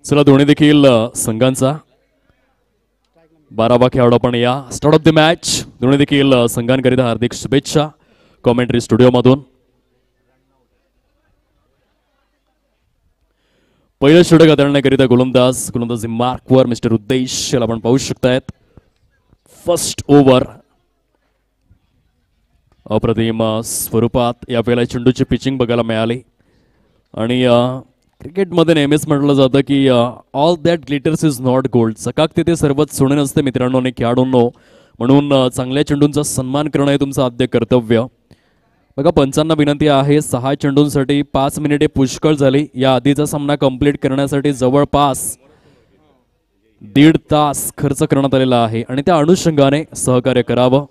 चला दोन्ही देखील संघांचा 12वा खेळाडू आपण या स्टार्ट ऑफ द मॅच. दोन्ही देखील संघांकरिता हार्दिक शुभेच्छा कॉमेंट्री स्टुडिओ मधून. पहिलं षटक हाताळण्याकरिता गोलंदाजी मार्कवर मिस्टर उद्देश याला आपण पाहू शकतायत. फर्स्ट ओव्हर अप्रतिम स्वरूपात यावेळेला चेंडूची पिचिंग बघायला मिळाली. आणि क्रिकेटमध्ये नेहमीच म्हटलं जातं की all that glitters is not gold. चकाकते ते सर्वच सोने नसते मित्रांनो आणि खेळाडूंनो. म्हणून चांगल्या चेंडूंचा सन्मान करणं हे तुमचं आद्य कर्तव्य. बघा पंचांना विनंती आहे 6 चेंडूंसाठी 5 मिनिटे पुष्कळ झाली. या आधीचा सामना कंप्लीट करण्यासाठी जवळपास 1.5 तास खर्च करण्यात आलेला आहे आणि त्या अनुषंगाने सहकार्य करावं.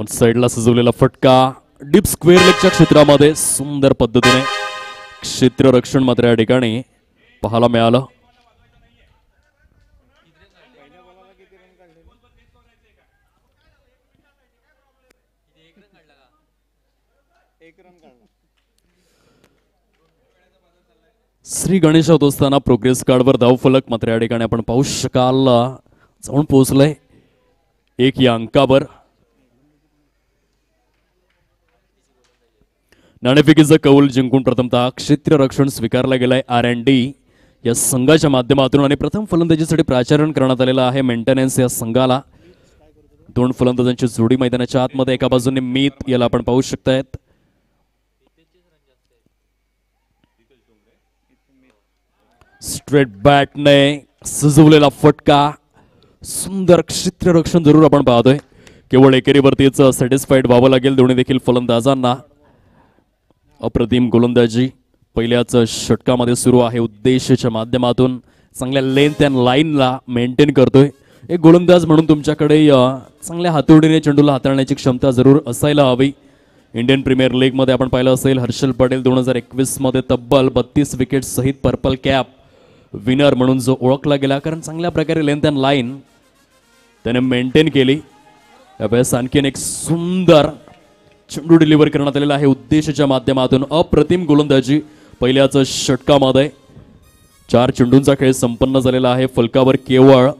साइडला सजवलेला फटका डीप स्क्वेअर लेगच्या क्षेत्रामध्ये सुंदर पद्धतीने क्षेत्ररक्षण मात्र या ठिकाणी पाहायला मिळालं. श्री गणेश होत असताना प्रोग्रेस कार्डवर धावफलक मात्र या ठिकाणी आपण पाहू शकाल जाऊन पोहोचलंय 1 या अंकावर. नाणेफेकीचं कौल जिंकून प्रथमतः क्षेत्ररक्षण स्वीकारला गेलाय R&D या संघाच्या माध्यमातून आणि प्रथम फलंदाजीसाठी प्राचारण करण्यात आलेला आहे मेंटेनन्स या संघाला. 2 फलंदाजांची जोडी मैदानाच्या आतमध्ये एका बाजूने मीत याला आपण पाहू शकतायत. स्ट्रेट बॅटने सजवलेला फटका सुंदर क्षेत्ररक्षण जरूर आपण पाहतोय. केवळ एकेरीवरतीच सॅटिस्फाईड व्हावं लागेल दोन्ही देखील फलंदाजांना. अप्रतिम गोलंदाजी पहिल्याच षटकामध्ये सुरू आहे. उद्देशाच्या माध्यमातून चांगल्या लेंथ अँड लाईनला मेंटेन करतोय. एक गोलंदाज म्हणून तुमच्याकडे चांगल्या हातोडीने चेंडूला हाताळण्याची क्षमता जरूर असायला हवी. इंडियन प्रीमियर लीग मध्ये आपण पाहिलं असेल हर्षल पटेल 2021 मध्ये तब्बल 32 विकेट सहित पर्पल कॅप विनर म्हणून जो ओळखला गेला कारण चांगल्या प्रकारे लेंथ अँड लाईन त्याने मेंटेन केली. यावेळेस आणखीन एक सुंदर चेंडू डिलिव्हर करण्यात आलेला आहे उद्देशाच्या माध्यमातून. अप्रतिम गोलंदाजी पहिल्याच षटकामध्ये. 4 चेंडूंचा खेळ संपन्न झालेला आहे. फलकावर केवळ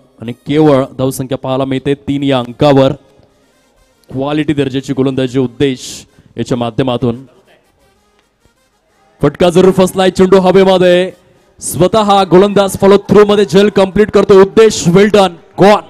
धावसंख्या पाहायला मिळते 3 या अंकावर. क्वालिटी दर्जाची गोलंदाजी उद्देश याच्या माध्यमातून. फटका जरूर फसलाय चेंडू हवेमध्ये. स्वतः गोलंदाज फॉलो थ्रू मध्ये जल कंप्लीट करतो उद्देश. वेल डन. गॉन.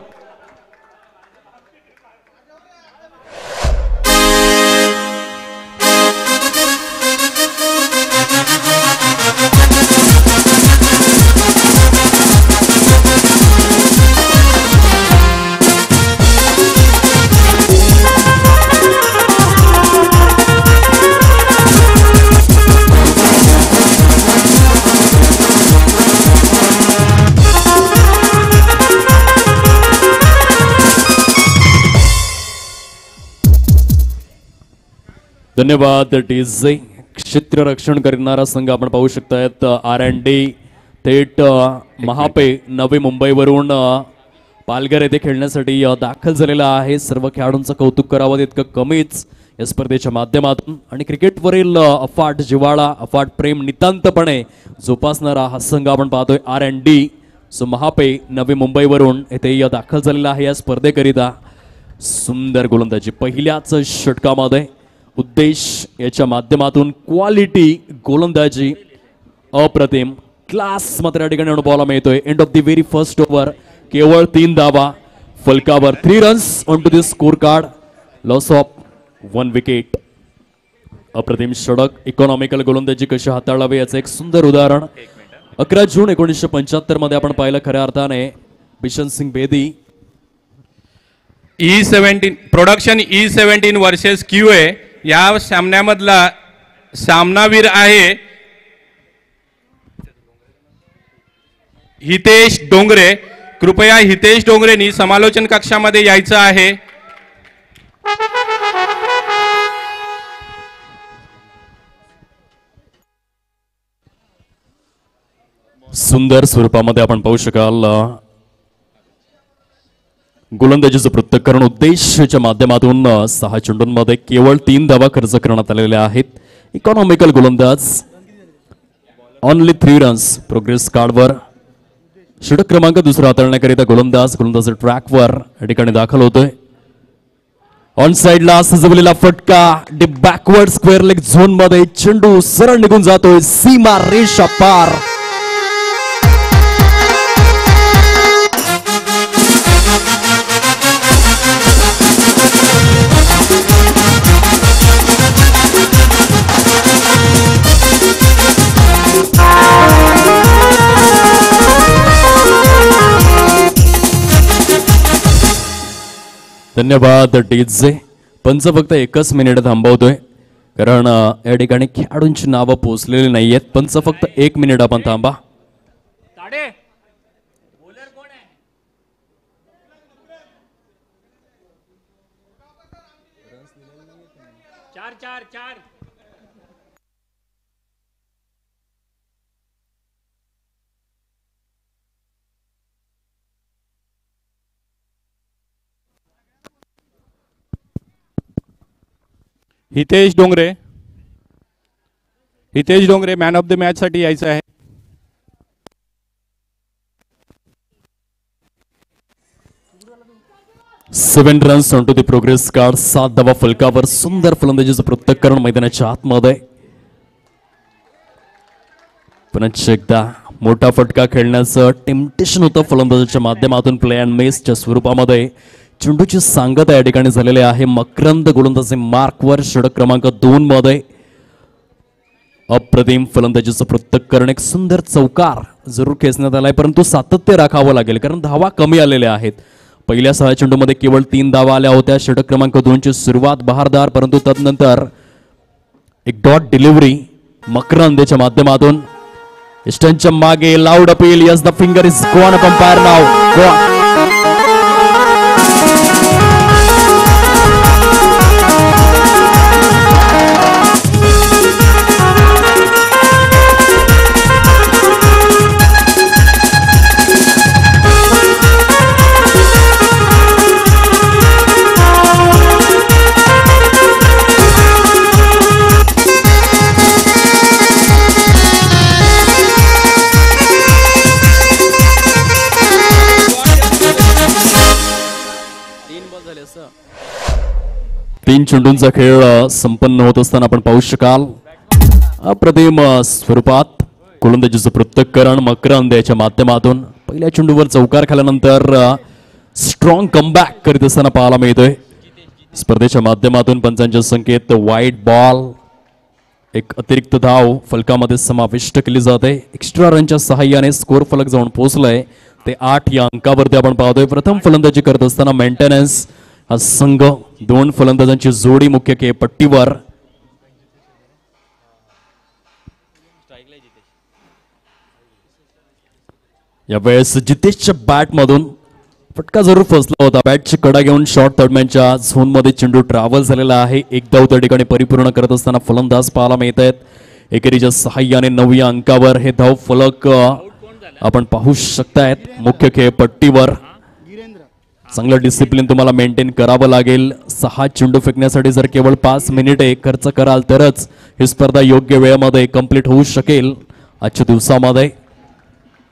धन्यवाद. टीजे क्षेत्ररक्षण करणारा संघ आपण पाहू शकतायत R&D थेट महापे नवी मुंबईवरून पालघर येथे खेळण्यासाठी दाखल झालेला आहे. सर्व खेळाडूंचं कौतुक करावं तितकं कमीच या स्पर्धेच्या माध्यमातून. आणि क्रिकेटवरील अफाट जिव्हाळा अफाट प्रेम नितांतपणे जोपासणारा हा संघ आपण पाहतोय R&D. सो महापे नवी मुंबईवरून येथे दाखल झालेला आहे या स्पर्धेकरिता. सुंदर गोलंदाजी पहिल्याच षटकामध्ये उद्देश याच्या माध्यमातून. क्वालिटी गोलंदाजी अप्रतिम क्लास मात्र या ठिकाणी अनुभवायला मिळतोय. End of the very first over केवळ 3 धावा. फलकावर 3 runs on to this score card. Loss of 1 wicket. अप्रतिम षटक. इकॉनॉमिकल गोलंदाजी कशी हाताळावी याचं एक सुंदर उदाहरण 11 जून 1975 मध्ये आपण पाहिलं खऱ्या अर्थाने. Bishan Singh Bedi E17 production E17 versus QA या सामन्यामधला सामनावीर आहे हितेश डोंगरे. कृपया हितेश डोंगरेंनी समालोचन कक्षामध्ये यायचं आहे. सुंदर स्वरूपामध्ये आपण पाहू शकाल गोलंदाजीचं पृथक्करण उद्देशाच्या माध्यमातून 6 चेंडूंमध्ये केवळ 3 धावा खर्च करण्यात आलेल्या आहेत. इकॉनॉमिकल गोलंदाज ओनली 3 रन्स प्रोग्रेस कार्डवर. षटक क्रमांक दुसरा हाताळण्याकरिता गोलंदाज ट्रॅकवर या ठिकाणी दाखल होतोय. ऑन साइडला सजवलेला फटका deep backward square leg zone मध्ये चेंडू सरळ निघून जातोय सीमा रेषा पार. धन्यवाद डीजे. पंच फक्त 1 मिनिट थांबवतोय कारण या ठिकाणी खेळाडूंची नावं पोहोचलेली नाहीयेत. पंच फक्त 1 मिनिट आपण थांबा. Hitesh Dongre man of the match साठी यायचं आहे. Seven runs on to the progress card. 7 धावा फलकावर. सुंदर फलंदाजीचं पृथक्करण मैदानाच्या आतमध्ये. पुन्हा एकदा मोठा फटका खेळण्याचं टेम्पटेशन होतं फलंदाजीच्या माध्यमातून प्ले अँड मिसच्या स्वरूपामध्ये. चेंडूची सांगता या ठिकाणी झालेली आहे मकरंद गोलंदाजी मार्कवर. षटक क्रमांक 2 मध्ये अप्रतिम फलंदाजीचं पृथक्करण. एक सुंदर चौकार जरूर खेचण्यात आलाय परंतु सातत्य राखावं लागेल कारण धावा कमी आलेल्या आहेत. पहिल्या 6 चेंडूमध्ये केवळ 3 धावा आल्या होत्या. षटक क्रमांक 2 ची सुरुवात बहारदार परंतु तदनंतर एक डॉट डिलिव्हरी मकरंदच्या माध्यमातून. इस्टनच्या मागे loud appeal. Yes the finger is gone. Compiler now gone. तीन चेंडूंचा खेळ संपन्न होत असताना आपण पाहू शकाल अप्रतिम स्वरूपात गोलंदाजीचं पृथक्करण मकरंद याच्या माध्यमातून. पहिल्या चेंडूवर चौकार खाल्यानंतर स्ट्रॉंग कमबॅक करीत असताना पाहायला मिळतोय. स्पर्धेच्या माध्यमातून पंचांच्या संकेत वाईट बॉल. एक अतिरिक्त धाव फलकामध्ये समाविष्ट केली जाते. एक्स्ट्रा रनच्या सहाय्याने स्कोर फलक जाऊन पोहोचलाय ते 8 या अंकावरती आपण पाहतोय. प्रथम फलंदाजी करत असताना मेंटेनन्स हा संघ 2 फलंदाजांची जोडी मुख्य खेळपट्टीवर. यावेळेस जितेशच्या बॅट मधून फटका जरूर फसला होता. बॅटची कडा घेऊन शॉर्ट थर्डमॅनच्या झोन मध्ये चेंडू ट्रॅव्हल झालेला आहे. एक धाव त्या ठिकाणी परिपूर्ण करत असताना फलंदाज पाहायला मिळत आहेत. एकेरीच्या सहाय्याने 9 अंकावर हे धाव फलक आपण पाहू शकतायत मुख्य खेळपट्टीवर. चांगलं डिसिप्लिन तुम्हाला मेंटेन करावं लागेल. 6 चेंडू फेकण्यासाठी जर केवळ 5 मिनिटे खर्च कराल तरच ही स्पर्धा योग्य वेळेमध्ये कंप्लीट होऊ शकेल. आजच्या दिवसामध्ये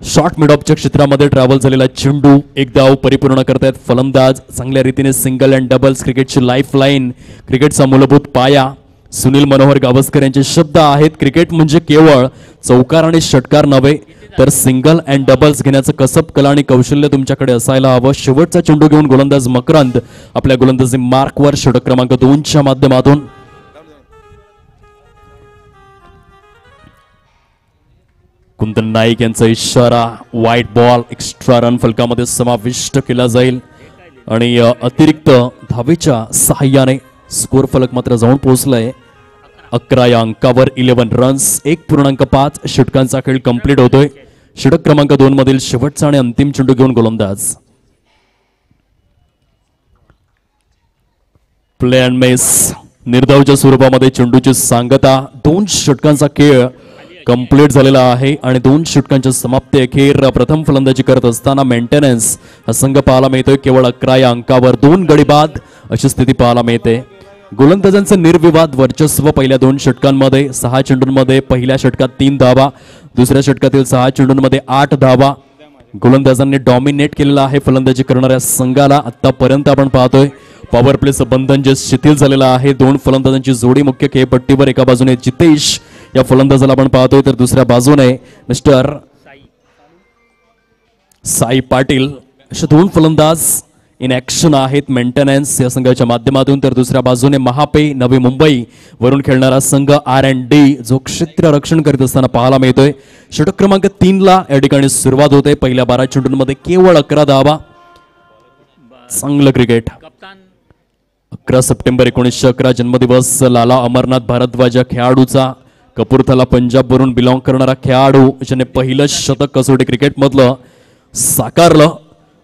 शॉर्ट मिड ऑफच्या क्षेत्रामध्ये ट्रॅव्हल झालेला चेंडू एक धाव परिपूर्ण करतायत फलंदाज. चांगल्या रीतीने सिंगल अँड डबल्स क्रिकेटची लाईफ लाईन, क्रिकेटचा मूलभूत पाया. सुनील मनोहर गावस्कर यांचे शब्द आहेत. क्रिकेट म्हणजे केवळ चौकार आणि षटकार नव्हे तर सिंगल अँड डबल्स घेण्याचं कसब, कला आणि कौशल्य तुमच्याकडे असायला हवं. शेवटचा चेंडू घेऊन गोलंदाज मकरंद आपल्या गोलंदाजी मार्कवर षटक क्रमांक 2 च्या माध्यमातून. कुंदन नाईक यांचा इशारा वाईट बॉल. एक्स्ट्रा रन फलकामध्ये समाविष्ट केला जाईल आणि अतिरिक्त धावेच्या सहाय्याने स्कोर फलक मात्र जाऊन पोहोचलाय 11 या अंकावर. 11 रन्स. 1.5 षटकांचा खेळ कंप्लीट होतोय. षटक क्रमांक 2 मधील शेवटचा आणि अंतिम चेंडू घेऊन गोलंदाज. प्ले अँड मिस निर्धावच्या स्वरूपामध्ये चेंडूची सांगता. 2 षटकांचा खेळ कंप्लीट झालेला आहे आणि 2 षटकांच्या समाप्ती अखेर प्रथम फलंदाजी करत असताना मेंटेनन्स हा संघ पाहायला मिळतोय. केवळ 11 या अंकावर 2 गडी बाद अशी स्थिती पाहायला मिळते. गोलंदाजांचं निर्विवाद वर्चस्व पहिल्या 2 षटकांमध्ये. 6 चेंडूंमध्ये पहिल्या षटकात 3 धावा, दुसऱ्या षटकातील 6 चेंडूंमध्ये 8 धावा. गोलंदाजांनी डॉमिनेट केलेला आहे फलंदाजी करणाऱ्या संघाला. आतापर्यंत आपण पाहतोय पॉवर प्लेचं बंधन जे शिथिल झालेलं आहे. 2 फलंदाजांची जोडी मुख्य खेळपट्टीवर. एका बाजूने जितेश या फलंदाजाला आपण पाहतोय तर दुसऱ्या बाजूने मिस्टर साई पाटील असे 2 फलंदाज इन ऍक्शन आहेत मेंटेनन्स या संघाच्या माध्यमातून. तर दुसऱ्या बाजूने महापे नवी मुंबई वरून खेळणारा संघ R&D जो क्षेत्ररक्षण करीत असताना पाहायला मिळतोय. षटक क्रमांक 3 ला या ठिकाणी सुरुवात होते. पहिल्या 12 चेंडूंमध्ये केवळ 11 धावा. चांगलं क्रिकेट. 11 सप्टेंबर 1911 जन्मदिवस लाला अमरनाथ भारद्वाज या खेळाडूचा. कपूरथला पंजाब वरून बिलॉंग करणारा खेळाडू ज्याने पहिलं शतक कसोटी क्रिकेटमधलं साकारलं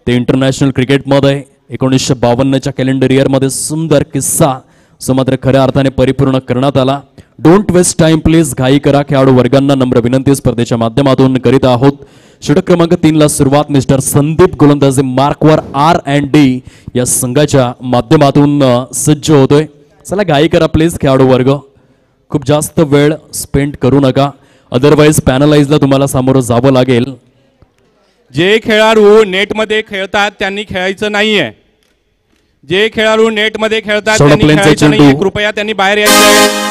ते इंटरनॅशनल क्रिकेटमध्ये 1952च्या कॅलेंडर इयरमध्ये. सुंदर किस्सा जो मात्र खऱ्या अर्थाने परिपूर्ण करण्यात आला. Don't waste time please. घाई करा खेळाडू वर्गांना नम्र विनंती स्पर्धेच्या माध्यमातून करीत आहोत. षटक क्रमांक 3 ला सुरुवात मिस्टर संदीप गोलंदाजी मार्कवर R&D या संघाच्या माध्यमातून सज्ज होतोय. चला घाई करा प्लीज खेळाडू वर्ग. खूप जास्त वेळ स्पेंड करू नका, अदरवाईज पॅनलाइजला तुम्हाला सामोरं जावं लागेल. जे खेळाडू नेटमध्ये खेळतात त्यांनी खेळायचं नाहीये. जे खेळाडू नेटमध्ये खेळतात त्यांनी खेळायचं नाहीये. कृपया त्यांनी बाहेर यायचं.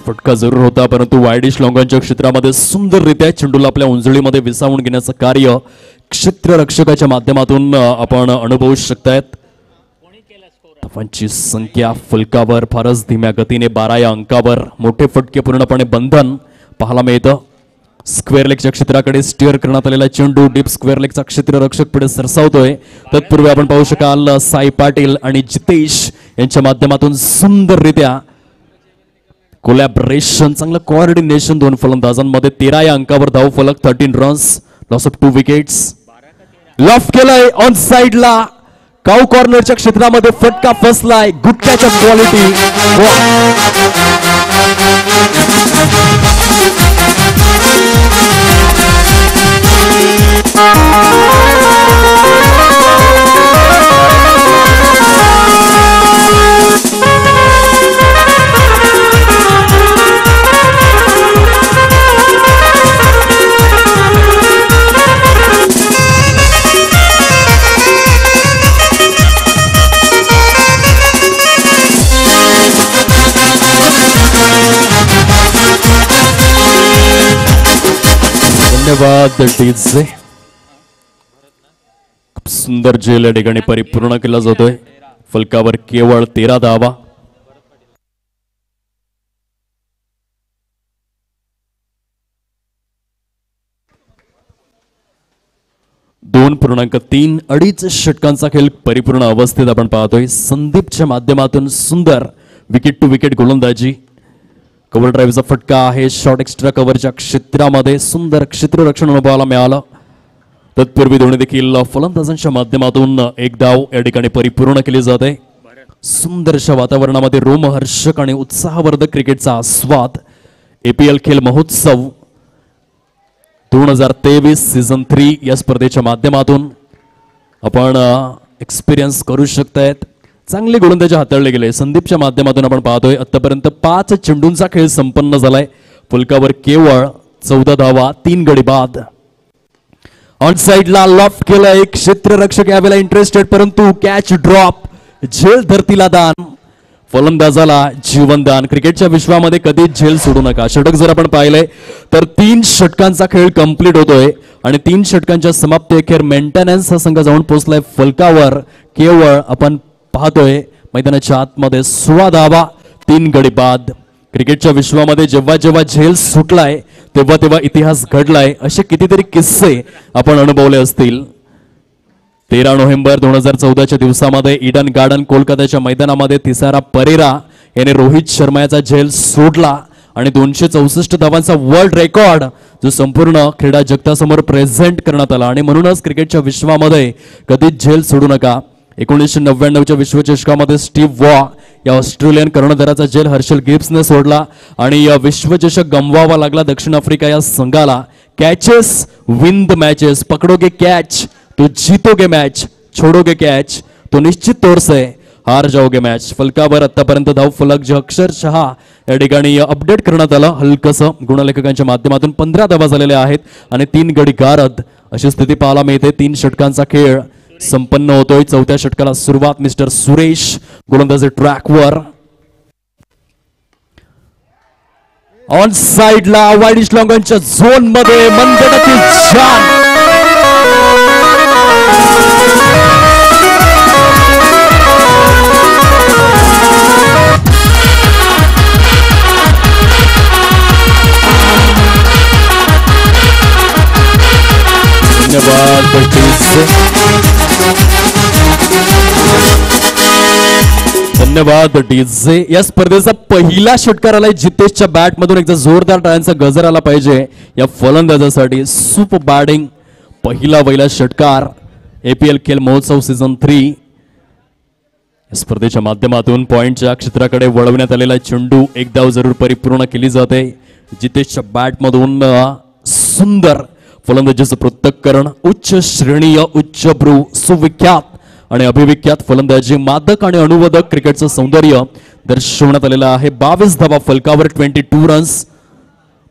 फटका जरूर होता परंतु वायडिश लॉंगांच्या क्षेत्रामध्ये सुंदररित्या चेंडूला आपल्या उंजळीमध्ये विसावून घेण्याचं कार्य क्षेत्ररक्षकाच्या माध्यमातून आपण अनुभवू शकतायत. धावांची संख्या फलकावर फारच धीम्या गतीने 12 या अंकावर. मोठे फटके पूर्णपणे बंधन पाहायला मिळतं. स्क्वेअर लेगच्या क्षेत्राकडे स्टीअर करण्यात आलेला चेंडू डीप स्क्वेअर लेगचा क्षेत्ररक्षक पुढे सरसावतोय. तत्पूर्वी आपण पाहू शकाल साई पाटील आणि जितेश यांच्या माध्यमातून सुंदररित्या कोलॅबरेशन, चांगलं कोऑर्डिनेशन 2 फलंदाजांमध्ये. 13 या अंकावर धाव फलक 13 runs, loss of 2 wickets. Loft केलाय ऑन साइडला. काऊ कॉर्नरच्या क्षेत्रामध्ये फटका फसलाय. गुटक्याच्या क्वालिटी. धन्यवाद डीजे. खूप सुंदर झेल या ठिकाणी परिपूर्ण केला जातोय. फलकावर केवळ 13 धावा. दोन 2.3 षटकांचा खेळ परिपूर्ण अवस्थेत आपण पाहतोय. संदीपच्या माध्यमातून सुंदर विकेट टू विकेट गोलंदाजी. कव्हर ड्राईव्हचा फटका आहे. शॉर्ट एक्स्ट्रा कव्हरच्या क्षेत्रामध्ये सुंदर क्षेत्ररक्षण अनुभवाला मिळालं. तत्पूर्वी दोन्ही देखील फलंदाजांच्या माध्यमातून एक धाव या ठिकाणी परिपूर्ण केली जाते. सुंदरशा वातावरणामध्ये रोमहर्षक आणि उत्साहवर्धक क्रिकेटचा आस्वाद. APL खेल महोत्सव 2023 सीझन 3 या स्पर्धेच्या माध्यमातून आपण एक्सपिरियन्स करू शकतायत. चांगले गोलंदाजी हाताळले गेले. संदीपच्या माध्यमातून आपण पाहतोय आतापर्यंत 5 चेंडूंचा खेळ संपन्न झालाय. फलकावर केवळ 14 धावा, 3 गडी बाद. ऑन साइडला लॉफ्ट केलं. एक क्षेत्ररक्षक यावेळेला इंटरेस्टेड परंतु कॅच ड्रॉप. झेल धरतीला दान, फलंदाजाला जीवनदान. क्रिकेटच्या विश्वामध्ये कधीच झेल सोडू नका. षटक जर आपण पाहिलंय तर 3 षटकांचा खेळ कंप्लीट होतोय आणि 3 षटकांच्या समाप्ती अखेर मेंटेनन्स हा संघ जाऊन पोहोचलाय. फलकावर केवळ आपण पाहतोय मैदानाच्या आतमध्ये 16 धावा, 3 गडी बाद. क्रिकेटच्या विश्वामध्ये जेव्हा जेव्हा झेल सुटलाय तेव्हा तेव्हा इतिहास घडलाय. असे कितीतरी किस्से आपण अनुभवले असतील. 13 नोव्हेंबर 2014च्या दिवसामध्ये ईडन गार्डन कोलकाताच्या मैदानामध्ये तिसारा परेरा याने रोहित शर्मा याचा झेल सोडला आणि 264 धावांचा वर्ल्ड रेकॉर्ड जो संपूर्ण क्रीडा जगतासमोर प्रेझेंट करण्यात आला. आणि म्हणूनच क्रिकेटच्या विश्वामध्ये कधीच झेल सोडू नका. 1999च्या विश्वचषकामध्ये स्टीव्ह वॉ या ऑस्ट्रेलियन कर्णधाराचा जेल हर्षल गिब्सने सोडला आणि या विश्वचषक गमवावा लागला दक्षिण आफ्रिका या संघाला. कॅचेस विन द मॅचेस, पकडोगे कॅच तो जीतोगे मॅच, छोडोगे कॅच तो निश्चित तौर से हार जाओगे मॅच. फलकावर आतापर्यंत धाव फलक जे अक्षरशः या ठिकाणी अपडेट करण्यात आलं हलकसं गुणलेखकांच्या माध्यमातून. 15 धावा झालेल्या आहेत आणि 3 गडी गारद अशी स्थिती पाहायला मिळते. 3 षटकांचा खेळ संपन्न होतोय. 4थ्या षटकाला सुरुवात. मिस्टर सुरेश गोलंदाजी ट्रॅकवर ऑन साइडला वाईड लॉंगनच्या झोन मध्ये मनगटातील छान धन्यवाद डीजे. या स्पर्धेचा पहिला षटकार आलाय जितेशच्या बॅट मधून. एकदा जोरदार टाळ्यांचा गजर आला पाहिजे या फलंदाजासाठी. सुपर बॅटिंग, पहिला षटकार. APL खेल महोत्सव सीझन 3 या स्पर्धेच्या माध्यमातून पॉइंटच्या क्षेत्राकडे वळवण्यात आलेला चेंडू एक धाव जरूर परिपूर्ण केली जाते. जितेशच्या बॅट मधून सुंदर फलंदाजीचं पृथक्करण. उच्च श्रेणीय, उच्चभ्रू, सुविख्यात आणि अभिविख्यात फलंदाजी, मादक आणि अनुवादक क्रिकेटचं सौंदर्य दर्शवण्यात आलेलं आहे. 22 धावा फलकावर, 22 रन्स.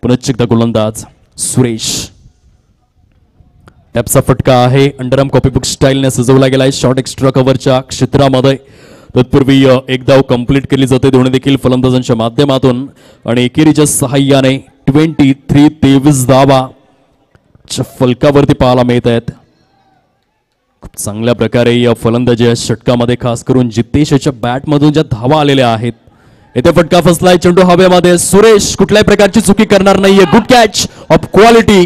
पुनश्च एकदा गोलंदाज सुरेश. टॅपचा फटका आहे. अंडरआर्म कॉपीबुक स्टाईलने सजवला गेलाय शॉर्ट एक्स्ट्रा कव्हरच्या क्षेत्रामध्ये. तत्पूर्वी एक धाव कंप्लीट केली जाते दोन्ही देखील फलंदाजांच्या माध्यमातून आणि एकेरीच्या सहाय्याने 23 धावा फलकावरती पाहायला मिळत आहेत. खूप चांगल्या प्रकारे या फलंदाजी या षटकामध्ये खास करून जितेशच्या बॅटमधून ज्या धावा आलेल्या आहेत. येथे फटका फसलाय, चेंडू हवेमध्ये. सुरेश कुठल्याही प्रकारची चुकी करणार नाहीये. Good catch of quality.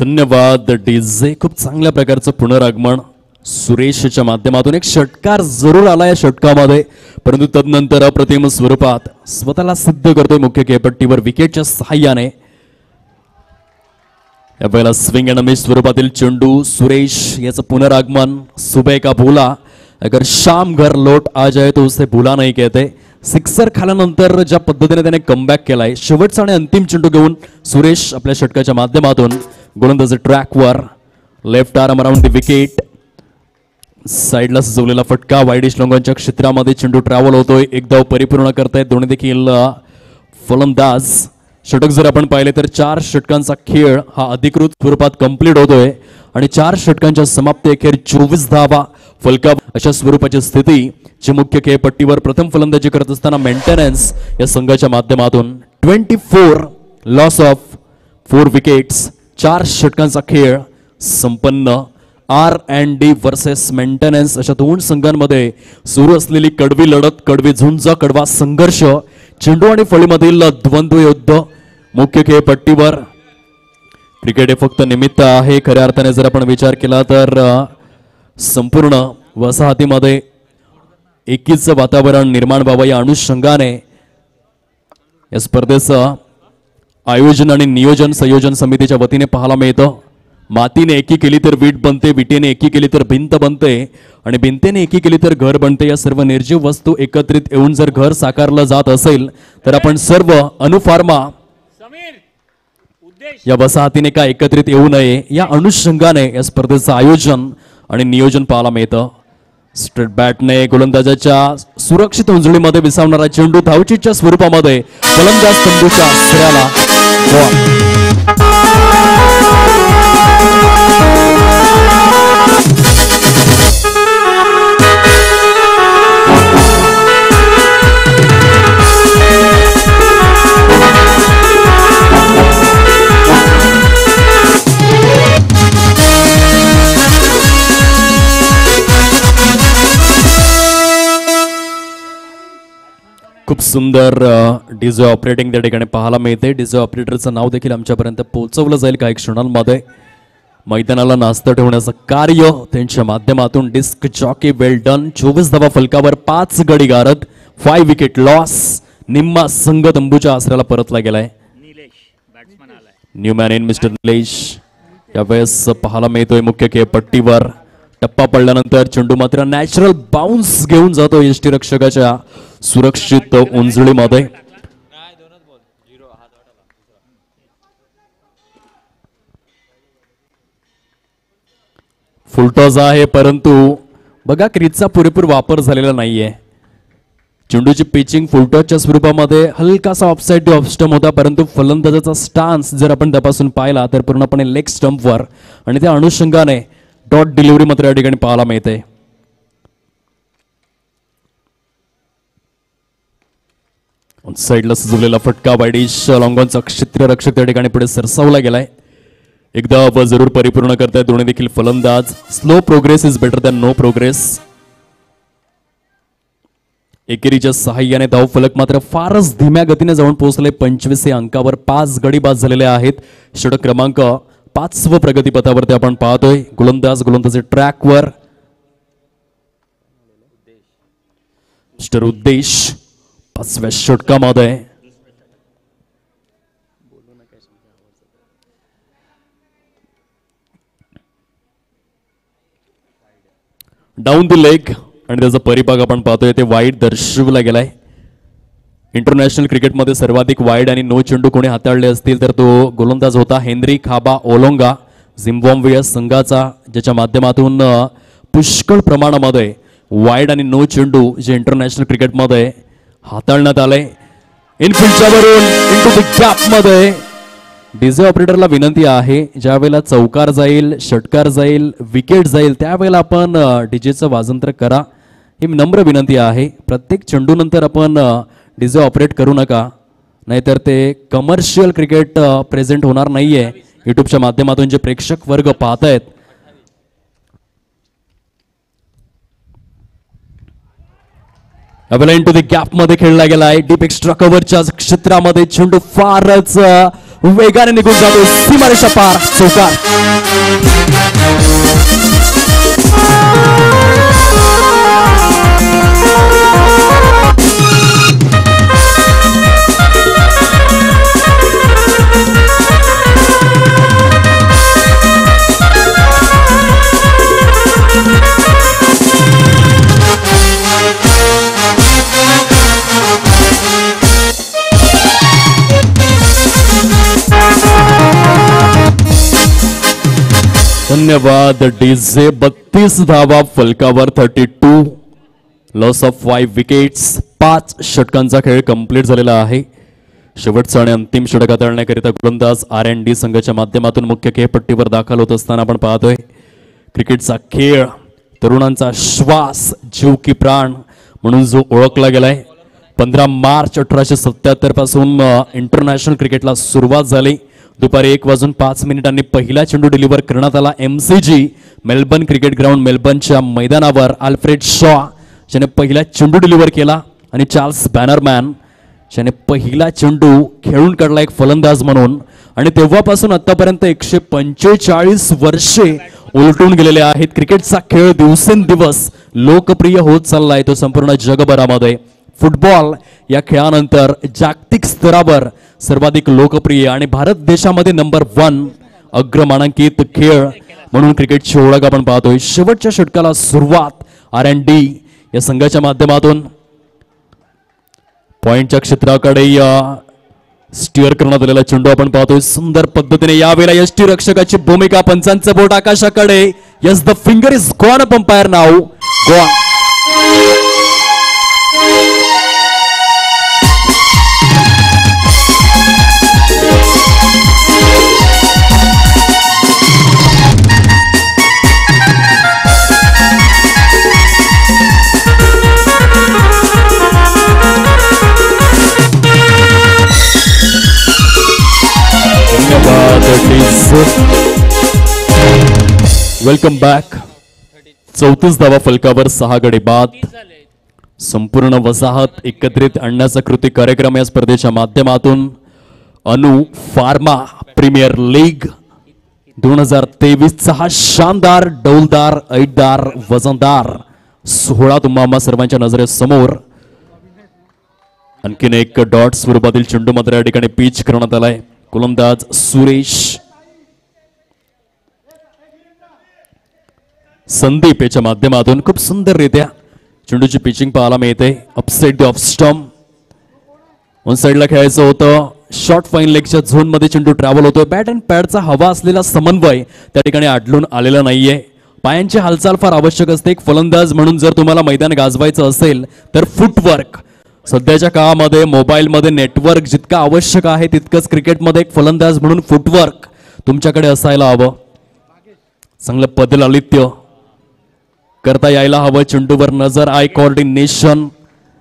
धन्यवाद डीजे. खूप चांगल्या प्रकारचं पुनरागमन सुरेशच्या माध्यमातून. एक षटकार जरूर आला या षटकामध्ये, परंतु तदनंतर अप्रतिम स्वरूपात स्वतःला सिद्ध करतोय मुख्य खेळपट्टीवर विकेटच्या सहाय्याने. यावेळेला स्विंग अँड मिस स्वरूपातील चेंडू. सुरेश याचं पुनरागमन. सुबह का भूला अगर शाम घर लौट आ जाए तो उसे भूला नहीं कहते. सिक्सर खाल्यानंतर ज्या पद्धतीने त्याने कमबॅक केलाय, शेवटचा आणि अंतिम चेंडू घेऊन सुरेश आपल्या षटकाच्या माध्यमातून गोलंदाजी ट्रॅकवर. Left arm around the wicket. साइडला सजवलेला फटका. वाईडिश लॉंगनच्या क्षेत्रामध्ये चेंडू ट्रॅव्हल होतोय. एक धाव परिपूर्ण करतायत दोन्ही देखील फलंदाज. षटक जर आपण पाहिले तर 4 षटकांचा खेळ हा अधिकृत स्वरूपात कंप्लीट होतोय आणि 4 षटकांच्या समाप्ती अखेर 24 धावा फलका अशा स्वरूपाची स्थिती जी मुख्य खेळपट्टीवर प्रथम फलंदाजी करत असताना मेंटेनन्स या संघाच्या माध्यमातून. 24 लॉस ऑफ 4 विकेट्स. 4 षटकांचा खेळ संपन्न. R&D वर्सेस मेंटेनन्स अशा 2 संघांमध्ये सुरू असलेली कडवी लढत, कडवी झुंज, कडवा संघर्ष. चेंडू आणि फळीमधील द्वंद्व युद्ध मुख्य खेळपट्टीवर. क्रिकेट हे फक्त निमित्त आहे खऱ्या अर्थाने जर आपण विचार केला तर. संपूर्ण वसाहतीमध्ये एकीचं वातावरण निर्माण व्हावं या अनुषंगाने या स्पर्धेचं आयोजन आणि नियोजन संयोजन समितीच्या वतीने पाहायला मिळतं. मातीने एकी केली तर वीट बनते, विटेने एकी केली तर भिंत बनते आणि भिंतेने एकी केली तर घर बनते. या सर्व निर्जीव वस्तू एकत्रित येऊन जर घर साकारलं जात असेल तर आपण सर्व अनुफार्मा या वसाहतीने का एकत्रित येऊ नये या अनुषंगाने या स्पर्धेचं आयोजन आणि नियोजन पाहायला मिळतं. स्ट्रेट बॅटने गोलंदाजाच्या सुरक्षित उंजळीमध्ये विसावणारा चेंडू धावचीच्या स्वरूपामध्ये फलंदाज तंबूच्या आश्रयाला. सुंदर डीजे ऑपरेटिंग त्या ठिकाणी पाहायला मिळते. डीजे ऑपरेटरचं नाव देखील आमच्यापर्यंत पोहोचवलं जाईल काही क्षणांमध्ये. मैदानाला नास्त ठेवण्याचं कार्य त्यांच्या माध्यमातून डिस्क जॉकी वेल डन. 24 धावा फलकावर 5 गडी गारद, 5 विकेट लॉस. निम्मा संघ तंबूच्या आसऱ्याला परतला गेलाय. New man in mister Nilesh यावेळेस पाहायला मिळतोय मुख्य खेळपट्टीवर. टप्पा पडल्यानंतर चेंडू मात्र नॅचरल बाउन्स घेऊन जातो यष्टीरक्षकाच्या सुरक्षित उंजळीमध्ये. फुलटॉस आहे परंतु बघा क्रीजचा पुरेपूर वापर झालेला नाहीये. चेंडूची पिचिंग फुलटॉसच्या स्वरूपामध्ये हलकासा ऑफसाइड टू ऑफ स्टंप होता, परंतु फलंदाजाचा स्टान्स जर आपण तपासून पाहिला तर पूर्णपणे लेग स्टंपवर आणि त्या अनुषंगाने डॉट डिलिव्हरी मात्र या ठिकाणी पाहायला मिळते. साईडला सजवलेला फटका वाईडिश लॉंगॉनचा क्षेत्ररक्षक त्या ठिकाणी पुढे सरसावला गेलाय. एकदा जरूर परिपूर्ण करतायत दोन्ही देखील फलंदाज. Slow progress is better than no progress. एकेरीच्या सहाय्याने धाव फलक मात्र फारच धीम्या गतीने जाऊन पोहोचले. 25 अंकावर 5 गडी बाद झालेले आहेत. षटक क्रमांक 5 प्रगतीपथावरती आपण पाहतोय. गोलंदाजी ट्रॅकवर मिस्टर उद्देश 5व्या षटकामध्ये. डाऊन द लेग आणि त्याचा परिपाक आपण पाहतोय ते वाईड दर्शवला गेलाय. इंटरनॅशनल क्रिकेटमध्ये सर्वाधिक वाईड आणि नो चेंडू कोणी हाताळले असतील तर तो गोलंदाज होता हेनरी खाबा ओलोंगा, झिम्बाब्वे संघाचा, ज्याच्या माध्यमातून पुष्कळ प्रमाणामध्ये वाईड आणि नो चेंडू जे इंटरनॅशनल क्रिकेटमध्ये हाताळण्यात आले. इनफिल्डच्या वरून इंटू द गॅपमध्ये डीजे ऑपरेटरला विनंती आहे, ज्या वेळेला चौकार जाईल, षटकार जाईल, विकेट जाईल त्यावेळेला आपण डीजेचं वाजंत्र करा. ही नम्र विनंती आहे. प्रत्येक चेंडूनंतर आपण डीजे ऑपरेट करू नका, नाहीतर ते कमर्शियल क्रिकेट प्रेझेंट होणार नाहीये. युट्यूबच्या माध्यमातून जे प्रेक्षक वर्ग पाहतायत अवेला इंटू द गॅप मध्ये खेळला गेलाय. डीप एक्स्ट्रा कव्हरच्या क्षेत्रामध्ये चेंडू फारच वेगाने निघून जातो. सीमारेषा पार, चौकार. धन्यवाद डीजे. 32 धावा फलकावर 32, लॉस ऑफ 5 विकेट्स. 5 षटकांचा खेळ कंप्लीट झालेला आहे. शेवटचा आणि अंतिम षटक हाताळण्याकरिता गोलंदाज R&D संघाच्या माध्यमातून मुख्य खेळपट्टीवर दाखल होत असताना आपण पाहतोय क्रिकेटचा खेळ तरुणांचा श्वास, जीव की प्राण म्हणून जो ओळखला गेलाय. 15 मार्च 1877 पासून इंटरनॅशनल क्रिकेटला सुरुवात झाली. दुपारी 1:05 पहिला चेंडू डिलिव्हर करण्यात आला. MCG मेलबर्न क्रिकेट ग्राउंड मेलबर्नच्या मैदानावर अल्फ्रेड शॉ ज्याने पहिला चेंडू डिलिव्हर केला आणि चार्ल्स बॅनरमॅन ज्याने पहिला चेंडू खेळून काढला एक फलंदाज म्हणून. आणि तेव्हापासून आतापर्यंत 145 वर्षे उलटून गेलेले आहेत. क्रिकेटचा खेळ दिवसेंदिवस लोकप्रिय होत चाललाय तो संपूर्ण जगभरामध्ये. फुटबॉल या खेळानंतर जागतिक स्तरावर सर्वाधिक लोकप्रिय आणि भारत देशामध्ये नंबर 1 अग्रमानांकित खेळ म्हणून क्रिकेटची ओळख आपण पाहतोय. शेवटच्या षटकाला सुरुवात R&D या संघाच्या माध्यमातून पॉइंटच्या क्षेत्राकडे स्टिअर करण्यात आलेला चेंडू आपण पाहतोय सुंदर पद्धतीने. यावेळेला यष्टीरक्षकाची भूमिका, पंचांचं बोट आकाशाकडे. Yes, the finger is gone up umpire now. Gone. Welcome back. 34 धावा फलकावर 6 गडी बाद. संपूर्ण वसाहत एकत्रित आणण्याचा कृती कार्यक्रम या स्पर्धेच्या माध्यमातून अनु फार्मा प्रीमियर लीग 2023चा हा शानदार डौलदार ऐटदार वजनदार सोहळा तुम्हा सर्वांच्या नजरेसमोर. आणखीन एक डॉट स्वरूपातील चेंडू मात्र या ठिकाणी पिच करण्यात आलाय. गोलंदाज सुरेश संदीप याच्या माध्यमातून खूप सुंदररित्या चेंडूची पिचिंग पाहायला मिळते. Upside the off stump one साइडला खेळायचं होतं. शॉर्ट फाईन लेगच्या झोन मध्ये चेंडू ट्रॅव्हल होतोय. बॅट अँड पॅडचा हवा असलेला समन्वय त्या ठिकाणी आढळून आलेला नाहीये. पायांची हालचाल फार आवश्यक असते. एक फलंदाज म्हणून जर तुम्हाला मैदान गाजवायचं असेल तर फुटवर्क सध्याच्या काळामध्ये मोबाईलमध्ये नेटवर्क जितका आवश्यक आहे तितकंच क्रिकेटमध्ये एक फलंदाज म्हणून फुटवर्क तुमच्याकडे असायला हवं. चांगलं पदलालित्य करता यायला हवं. चेंडूवर नजर, eye coordination,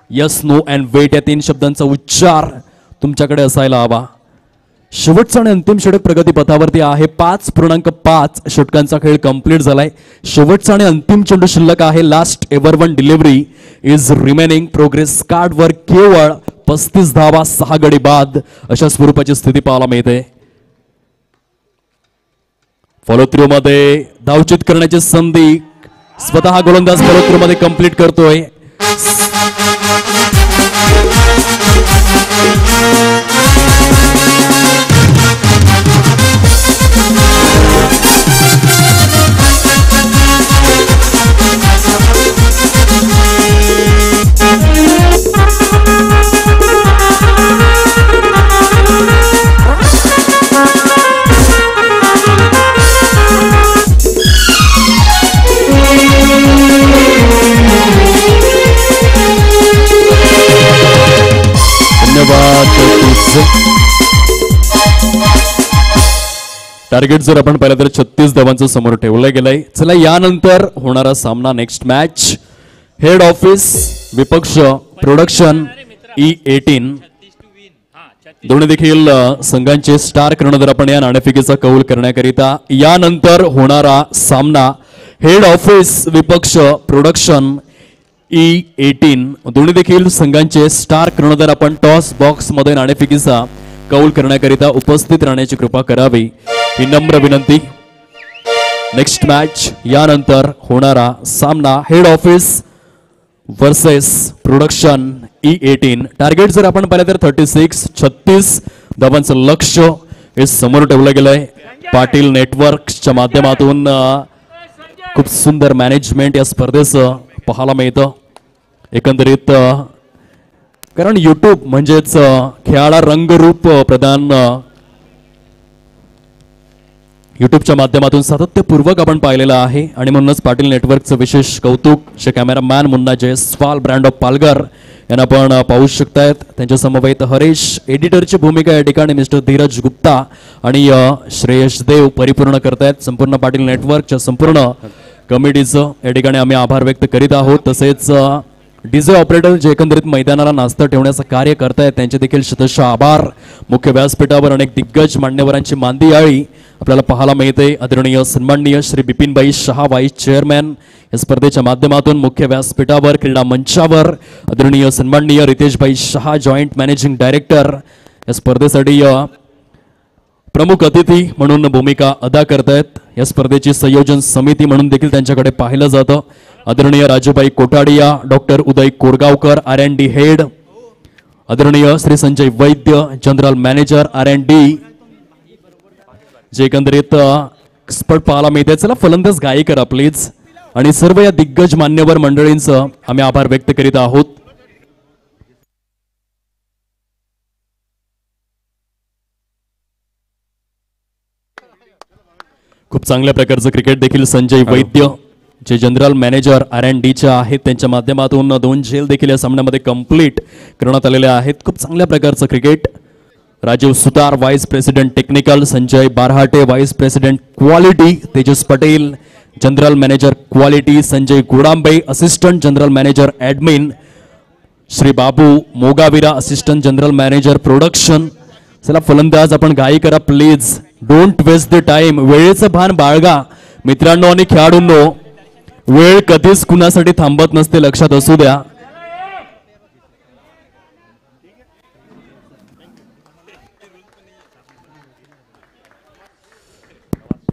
yes no and wait या 3 शब्दांचा उच्चार तुमच्याकडे असायला हवा. शेवटचा आणि अंतिम षटक प्रगतीपथावरती आहे. 5.5 षटकांचा खेळ कंप्लीट झालाय. शेवटचा आणि अंतिम चेंडू शिल्लक आहे. Last ever one delivery is remaining. Progress कार्डवर केवळ 35 धावा 6 गडी बाद अशा स्वरूपाची स्थिती पाहायला मिळते. फॉलो थ्रू मध्ये धावचित करण्याची संधी स्वतः गोलंदाज फॉलो थ्रू मध्ये कंप्लीट करतोय. टार्गेट जर आपण पाहिलं तर 36 धावांचं समोर ठेवलं गेलंय. चला यानंतर होणारा सामना नेक्स्ट मॅच हेड ऑफिस विपक्ष प्रोडक्शन E18 दोन्ही देखील संघांचे स्टार कर्णधार आपण या नाणेफेकीचा कौल करण्याकरिता यानंतर होणारा सामना हेड ऑफिस विपक्ष प्रोडक्शन E18 दोन्ही देखील संघांचे स्टार कर्णधार आपण टॉस बॉक्स मध्ये नाणेफेकीचा कौल करण्याकरिता उपस्थित राहण्याची कृपा करावी ही नम्र विनंती. नेक्स्ट मॅच यानंतर होणारा सामना head office versus production E18. Target जर आपण पाहिलं तर 36 धावांचं लक्ष हे समोर ठेवलं गेलंय. पाटील नेटवर्कच्या माध्यमातून खूप सुंदर मॅनेजमेंट या स्पर्धेचं पाहायला मिळतं. एकंदरीत कारण यूट्यूब म्हणजेच खेळाला रंगरूप प्रदान यूट्यूबच्या माध्यमातून सातत्यपूर्वक आपण पाहिलेलं आहे आणि म्हणूनच पाटील नेटवर्कचं विशेष कौतुक शे cameraman Munna Jaiswal brand of Palghar यांना आपण पाहू शकतायत. त्यांच्या समवेत हरीश एडिटरची भूमिका या ठिकाणी मिस्टर धीरज गुप्ता आणि श्रेयश देव परिपूर्ण करतायत. संपूर्ण पाटील नेटवर्कच्या संपूर्ण कमिटीचं या ठिकाणी आम्ही आभार व्यक्त करीत आहोत. तसेच डीजे ऑपरेटर जे एकंदरीत मैदानाला नाश्ता ठेवण्याचं कार्य करतायत त्यांचे देखील शतशः आभार. मुख्य व्यासपीठावर अनेक दिग्गज मान्यवरांची मांदी आळी आपल्याला पाहायला मिळते. आदरणीय सन्माननीय श्री बिपिनभाई शहा व्हाईस चेअरमॅन या स्पर्धेच्या माध्यमातून मुख्य व्यासपीठावर क्रीडा मंचावर आदरणीय सन्माननीय रितेशभाई शहा जॉईंट मॅनेजिंग डायरेक्टर या स्पर्धेसाठी प्रमुख अतिथी म्हणून भूमिका अदा करतायत. या स्पर्धेची संयोजन समिती म्हणून देखील त्यांच्याकडे पाहिलं जातं. आदरणीय राजूभाई कोठाडिया, डॉक्टर उदय कोरगावकर R&D हेड, आदरणीय श्री संजय वैद्य जनरल मॅनेजर R&D जे एकंदरीत एक्सपर्ट पाहायला मिळते. चला फलंदाज गायी करा प्लीज. आणि सर्व या दिग्गज मान्यवर मंडळींचं आम्ही आभार व्यक्त करीत आहोत. खूप चांगल्या प्रकारचं क्रिकेट देखील संजय वैद्य जे जनरल मॅनेजर R&Dचे आहेत त्यांच्या माध्यमातून 2 झेल देखील या सामन्यामध्ये कंप्लीट करण्यात आलेले आहेत. खूप चांगल्या प्रकारचं cricket. Rajiv Sutar vice president technical, Sanjay Barhate vice president quality, Tejas Patel general manager quality, Sanjay Godambe assistant general manager admin, Shri Babu Mogavira assistant general manager production. चला फलंदाज आपण गायी करा please. Don't waste the time. वेळेचं भान बाळगा मित्रांनो आणि खेळाडूंनो. वेळ कधीच कुणासाठी थांबत नसते, लक्षात असू द्या.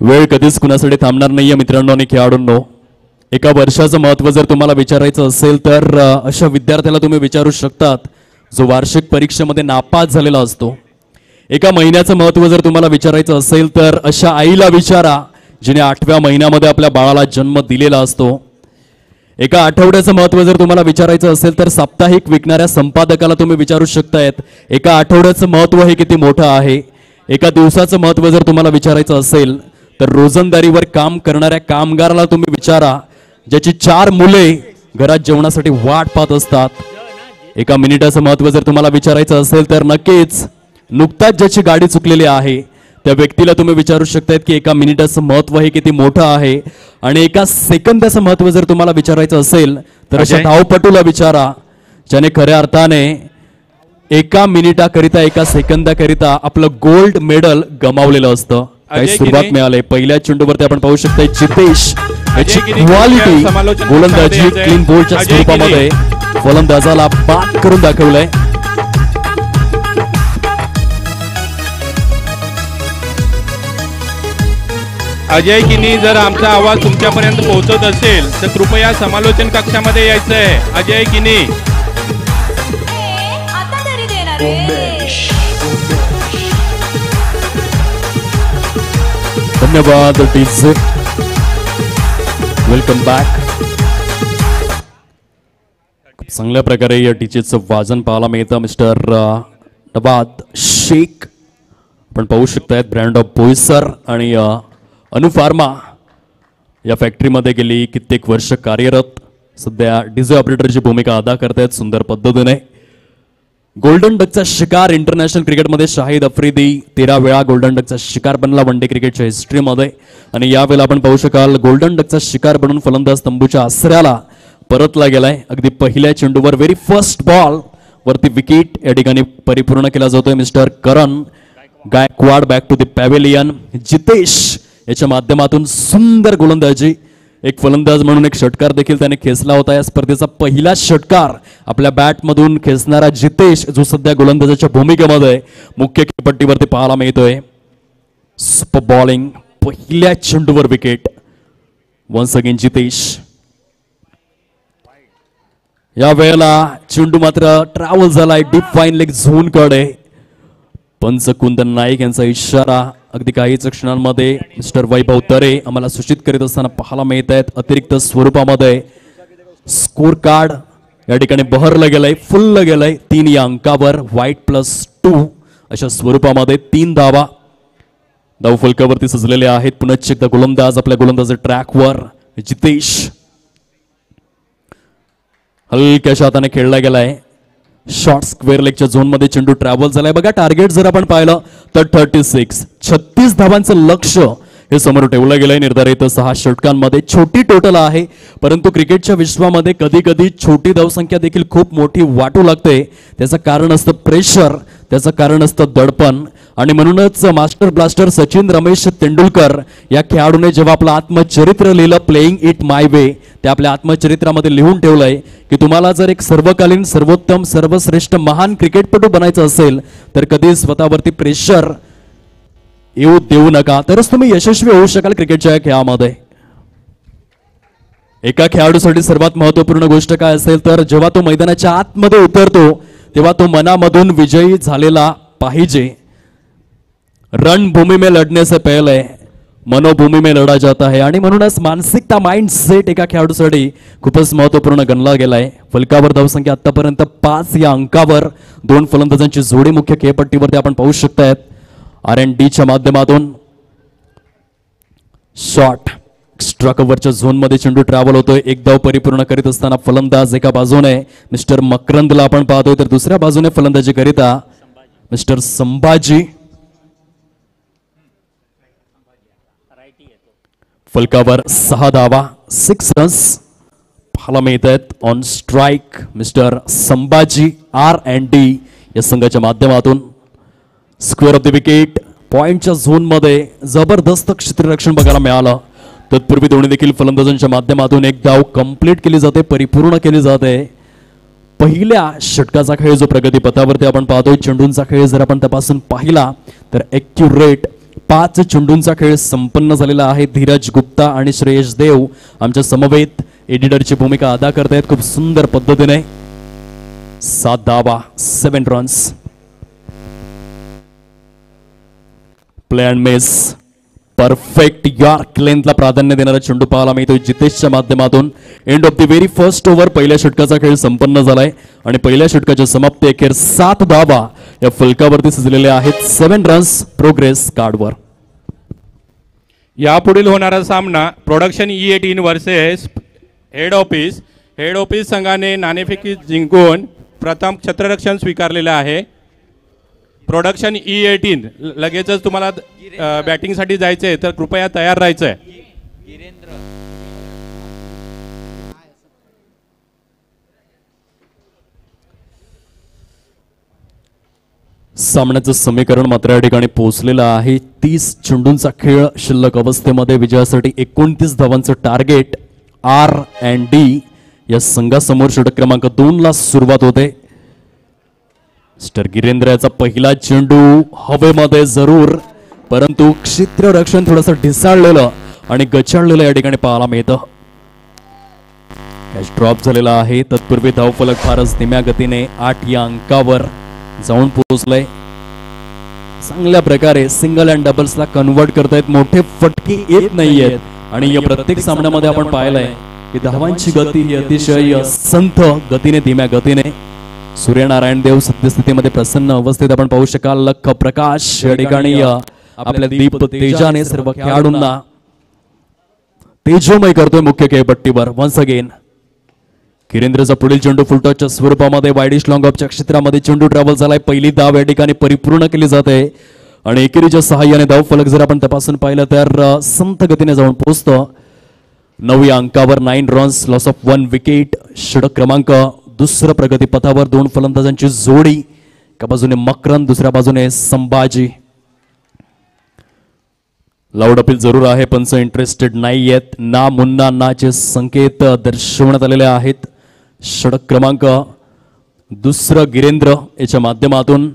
वेळ कधीच कुणासाठी थांबणार नाहीये मित्रांनो आणि खेळाडूंनो. एका वर्षाचं महत्त्व जर तुम्हाला विचारायचं असेल तर अशा विद्यार्थ्याला तुम्ही विचारू शकतात जो वार्षिक परीक्षेमध्ये नापास झालेला असतो. एका महिन्याचं महत्त्व जर तुम्हाला विचारायचं असेल तर अशा आईला विचारा जिने 8व्या महिन्यामध्ये आपल्या बाळाला जन्म दिलेला असतो. एका आठवड्याचं महत्त्व जर तुम्हाला विचारायचं असेल तर साप्ताहिक विकणाऱ्या संपादकाला तुम्ही विचारू शकतायत एका आठवड्याचं महत्त्व हे किती मोठं आहे. एका दिवसाचं महत्त्व जर तुम्हाला विचारायचं असेल तर रोजंदारीवर काम करणाऱ्या कामगाराला तुम्ही विचारा ज्याची 4 मुले घरात जेवणासाठी वाट पाहत असतात. एका मिनिटाचं महत्त्व जर तुम्हाला विचारायचं असेल तर नक्कीच नुकताच ज्याची गाडी चुकलेली आहे त्या व्यक्तीला तुम्ही विचारू शकतायत की एका मिनिटाचं महत्त्व हे किती मोठं आहे. आणि एका सेकंदाचं महत्त्व जर तुम्हाला विचारायचं असेल तर अशा धावपटूला विचारा ज्याने खऱ्या अर्थाने एका मिनिटाकरिता एका सेकंदाकरिता आपलं गोल्ड मेडल गमावलेलं असतं. काही सुरुवात मिळाली. पहिल्या चेंडूवरती आपण पाहू शकता जितेश याची क्वालिटी गोलंदाजी क्लीन बोल्डच्या स्वरूपामध्ये फलंदाजाला बाद करून दाखवलंय. अजय किनी जर आमचा आवाज तुमच्यापर्यंत पोहोचत असेल तर कृपया समालोचन कक्षामध्ये यायचं आहे. अजय किनी धन्यवाद डीजे. Welcome back. चांगल्या प्रकारे या डीजेचं वाजन पाहायला मिळतं. मिस्टर नवाद शेख आपण पाहू शकतायत ब्रँड ऑफ बोईसर आणि अनुफार्मा या फॅक्टरीमध्ये गेली कित्येक वर्ष कार्यरत. सध्या डीजे ऑपरेटरची भूमिका अदा करतायत सुंदर पद्धतीने. गोल्डन डकचा शिकार इंटरनॅशनल क्रिकेटमध्ये शाहिद आफ्रिदी 13 वेळा गोल्डन डकचा शिकार बनला वन डे क्रिकेटच्या हिस्ट्रीमध्ये. आणि यावेळेला आपण पाहू शकाल गोल्डन डकचा शिकार बनून फलंदाज तंबूच्या आसऱ्याला परतला गेलाय. अगदी पहिल्या चेंडूवर व्हेरी फर्स्ट बॉल वरती विकेट या ठिकाणी परिपूर्ण केला जातोय. Mister Karan Gaikwad back to the pavilion. Jitesh याच्या माध्यमातून सुंदर गोलंदाजी. एक फलंदाज म्हणून एक षटकार देखील त्याने खेचला होता. या स्पर्धेचा पहिला षटकार आपल्या बॅटमधून खेचणारा जितेश जो सध्या गोलंदाजाच्या भूमिकेमध्ये मुख्य खेळपट्टीवरती पाहायला मिळतोय. सुपर बॉलिंग पहिल्या चेंडूवर विकेट. Once again Jitesh. या वेळेला चेंडू मात्र ट्रॅव्हल झालाय डीप फाईन लेग झोन कडे. पंच कुंदन नाईक यांचा इशारा अगदी काहीच क्षणांमध्ये मिस्टर वैभव तरे आम्हाला सूचित करीत असताना पाहायला मिळत आहेत. अतिरिक्त स्वरूपामध्ये स्कोर कार्ड या ठिकाणी बहरलं गेलंय फुललं गेलंय 3 या अंकावर व्हाईट +2 अशा स्वरूपामध्ये 3 धावा धाव फलकावरती सजलेले आहेत. पुन्हा एकदा गोलंदाज आपल्या गोलंदाज ट्रॅकवर जितेश हलक्याच्या हाताने खेळला गेलाय. शॉर्ट स्क्वेअर लेगच्या झोनमध्ये चेंडू ट्रॅव्हल झालाय. बघा टार्गेट जर आपण पाहिलं तर 36 धावांचं लक्ष हे समोर ठेवलं गेलंय. निर्धारित 6 षटकांमध्ये छोटी टोटल आहे परंतु क्रिकेटच्या विश्वामध्ये कधी कधी छोटी धावसंख्या देखील खूप मोठी वाटू लागते. त्याचं कारण असतं प्रेशर, त्याचं कारण असतं दडपण. आणि म्हणूनच मास्टर ब्लास्टर सचिन रमेश तेंडुलकर या खेळाडूने जेव्हा आपलं आत्मचरित्र लिहिलं प्लेइंग इट माय वे ते आपल्या आत्मचरित्रामध्ये लिहून ठेवलंय की तुम्हाला जर एक सर्वकालीन सर्वोत्तम सर्वश्रेष्ठ महान क्रिकेटपटू बनायचं असेल तर कधी स्वतःवरती प्रेशर येऊ देऊ नका तरच तुम्ही यशस्वी होऊ शकाल क्रिकेटच्या या खेळामध्ये. एका खेळाडूसाठी सर्वात महत्त्वपूर्ण गोष्ट काय असेल तर जेव्हा तो मैदानाच्या आतमध्ये उतरतो तेव्हा तो मनामधून विजयी झालेला पाहिजे. रणभूमी में लढने से पहले मनोभूमी में लढा जाता है. आणि म्हणूनच मानसिकता माइंडसेट एका खेळाडूसाठी खूपच महत्त्वपूर्ण गणला गेलाय. फलकावर धावसंख्या आतापर्यंत 5 या अंकावर 2 फलंदाजांची जोडी मुख्य खेळपट्टीवरती आपण पाहू शकतायत. R&Dच्या माध्यमातून शॉट एक्स्ट्रा कव्हरच्या झोनमध्ये चेंडू ट्रॅव्हल होतोय. 1 धाव परिपूर्ण करीत असताना फलंदाज एका बाजूने मिस्टर मकरंदला आपण पाहतोय तर दुसऱ्या बाजूने फलंदाजी करिता मिस्टर संभाजी. फलकावर 6 धावा 6 रन्स पाहायला मिळत आहेत. On strike mister Sambhaji R&D या संघाच्या माध्यमातून. स्क्वेअर ऑफ द विकेट पॉइंटच्या झोनमध्ये जबरदस्त क्षेत्ररक्षण बघायला मिळालं. तत्पूर्वी दोन्ही देखील फलंदाजांच्या माध्यमातून 1 धाव कंप्लीट केली जाते परिपूर्ण केली जाते. पहिल्या षटकाचा खेळ जो प्रगती पथावरती आपण पाहतोय चेंडूंचा खेळ जर आपण तपासून पाहिला तर ॲक्युरेट 5 चेंडूंचा खेळ संपन्न झालेला आहे. धीरज गुप्ता आणि श्रेयश देव आमच्या समवेत एडिटरची भूमिका अदा करतायत खूप सुंदर पद्धतीने. 7 धावा 7 runs. Play and miss. Perfect yorker लेंथला प्राधान्य देणारा चेंडू पाहायला मिळतो जितेशच्या माध्यमातून. End of the very first over पहिल्या षटकाचा खेळ संपन्न झालाय आणि पहिल्या षटकाच्या समाप्ती अखेर 7 धावा या फलकावरती सजलेल्या आहेत. 7 रन्स प्रोग्रेस कार्डवर. यापुढील होणारा सामना production E18 versus head office संघाने नाणेफेकी जिंकून प्रथम क्षेत्ररक्षण स्वीकारलेलं आहे. प्रोडक्शन E18 लगेचच तुम्हाला बॅटिंगसाठी जायचंय तर कृपया तयार राहायचंय. सामन्याचं समीकरण मात्र या ठिकाणी पोहोचलेलं आहे. 30 चेंडूंचा खेळ शिल्लक अवस्थेमध्ये विजयासाठी 29 धावांचं टार्गेट. R&D या संघासमोर षटक क्रमांक 2 ला सुरुवात होते. मिस्टर गिरेंद्र याचा पहिला चेंडू हवेमध्ये जरूर, परंतु क्षेत्ररक्षण थोडंसं ढिसाळलेलं आणि गचाळलेलं या ठिकाणी पाहायला मिळतं. कॅच ड्रॉप झालेला आहे. तत्पूर्वी धावफलक फारच धीम्या गतीने 8 या अंकावर जाऊन पोहोचलंय. चांगल्या प्रकारे सिंगल अँड डबल्सला कन्वर्ट करतायत. मोठे फटके येत नाहीयेत आणि या प्रत्येक सामन्यामध्ये आपण पाहिलंय की धावांची गती ही अतिशय संथ गतीने धीम्या गतीने. सूर्यनारायण देव सद्यस्थितीमध्ये प्रसन्न अवस्थेत आपण पाहू शकाल. लख प्रकाश या ठिकाणी आपल्या दीप तेजाने सर्व खेळाडूंना तेजोमय करतोय मुख्य खेळपट्टीवर. वन्स अगेन किरेंद्रचा पुढील चेंडू फुलटॉसच्या स्वरूपामध्ये वाईडिश लॉंग ऑफच्या क्षेत्रामध्ये चेंडू ट्रॅव्हल झालाय. पहिली धाव या ठिकाणी परिपूर्ण केली जाते आणि एकेरीच्या सहाय्याने धाव फलक जर आपण तपासून पाहिलं तर संत गतीने जाऊन पोहोचतो. 9 या अंकावर 9 रन्स, लॉस ऑफ 1 विकेट. षटक क्रमांक 2 प्रगती पथावर 2 फलंदाजांची जोडी. एका बाजूने मकरंद, दुसऱ्या बाजूने संभाजी. लाऊड अपील जरूर आहे, पंच इंटरेस्टेड नाहीयेत. ना मुन्ना नाचे संकेत दर्शवण्यात आलेले आहेत. षटक क्रमांक 2 गिरेंद्र याच्या माध्यमातून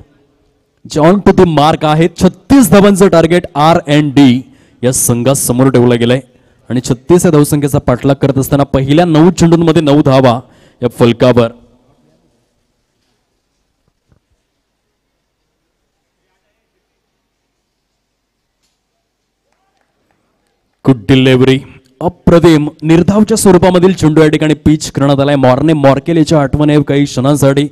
जॉन टू द मार्क आहे. 36 धावांचं टार्गेट R&D या संघासमोर ठेवलं गेलंय आणि 36 या धावसंख्येचा पाठलाग करत असताना पहिल्या 9 चेंडूंमध्ये 9 धावा या फलकावर. Good delivery. अप्रतिम निर्धावच्या स्वरूपामधील चेंडू या ठिकाणी पिच करण्यात आलाय. मॉर्ने मॉर्केलेच्या आठवणी काही क्षणांसाठी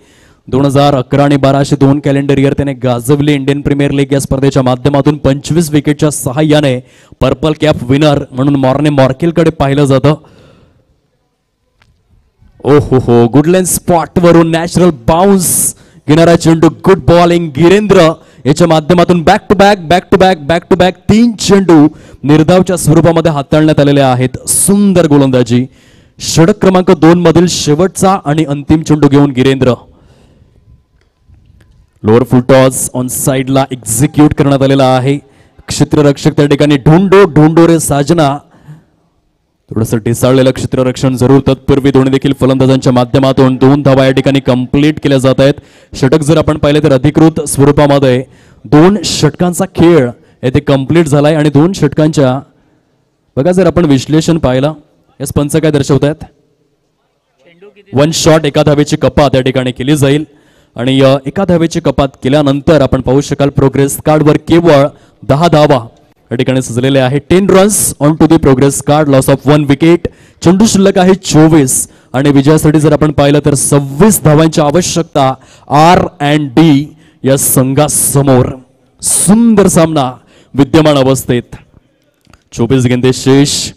2011 आणि 12 अशी 2 कॅलेंडर इयर त्याने गाजवली. इंडियन प्रीमियर लीग या स्पर्धेच्या माध्यमातून 25 विकेटच्या सहाय्याने पर्पल कॅप विनर म्हणून मॉर्ने मॉर्केलकडे पाहिलं जातं. ओहो, गुडलँड स्पॉट वरून नॅचरल बाउन्स घेणारा चेंडू. गुड बॉलिंग गिरेंद्र याच्या माध्यमातून बॅक टू बॅक 3 चेंडू निर्धावच्या स्वरूपामध्ये हाताळण्यात आलेले आहेत. सुंदर गोलंदाजी. षटक क्रमांक 2 मधील शेवटचा आणि अंतिम चेंडू घेऊन Girendra. Lower full toss on साइडला एक्झिक्यूट करण्यात आलेला आहे. क्षेत्ररक्षक त्या ठिकाणी ढोंडो रे साजना. थोडंसं ढिसाळलेलं क्षेत्ररक्षण जरूर. तत्पूर्वी दोन्ही देखील फलंदाजांच्या माध्यमातून 2 धावा या ठिकाणी कंप्लीट केल्या जात आहेत. षटक जर आपण पाहिले तर अधिकृत स्वरूपामध्ये 2 षटकांचा खेळ येथे कंप्लीट झालाय आणि 2 षटकांच्या बघा जर आपण विश्लेषण पाहिलं यास पंच काय दर्शवत आहेत. 1 शॉट, एका धावेची कपात या ठिकाणी केली जाईल आणि एका धावेची कपात केल्यानंतर आपण पाहू शकाल प्रोग्रेस कार्डवर केवळ 10 धावा या ठिकाणी सजलेले आहे. 10 runs on to the progress card, loss of 1 wicket. चेंडू शिल्लक आहे 24 आणि विजयासाठी जर आपण पाहिलं तर 26 धावांची आवश्यकता R&D या संघासमोर. सुंदर सामना विद्यमान अवस्थेत. 24 गेंदे शेष,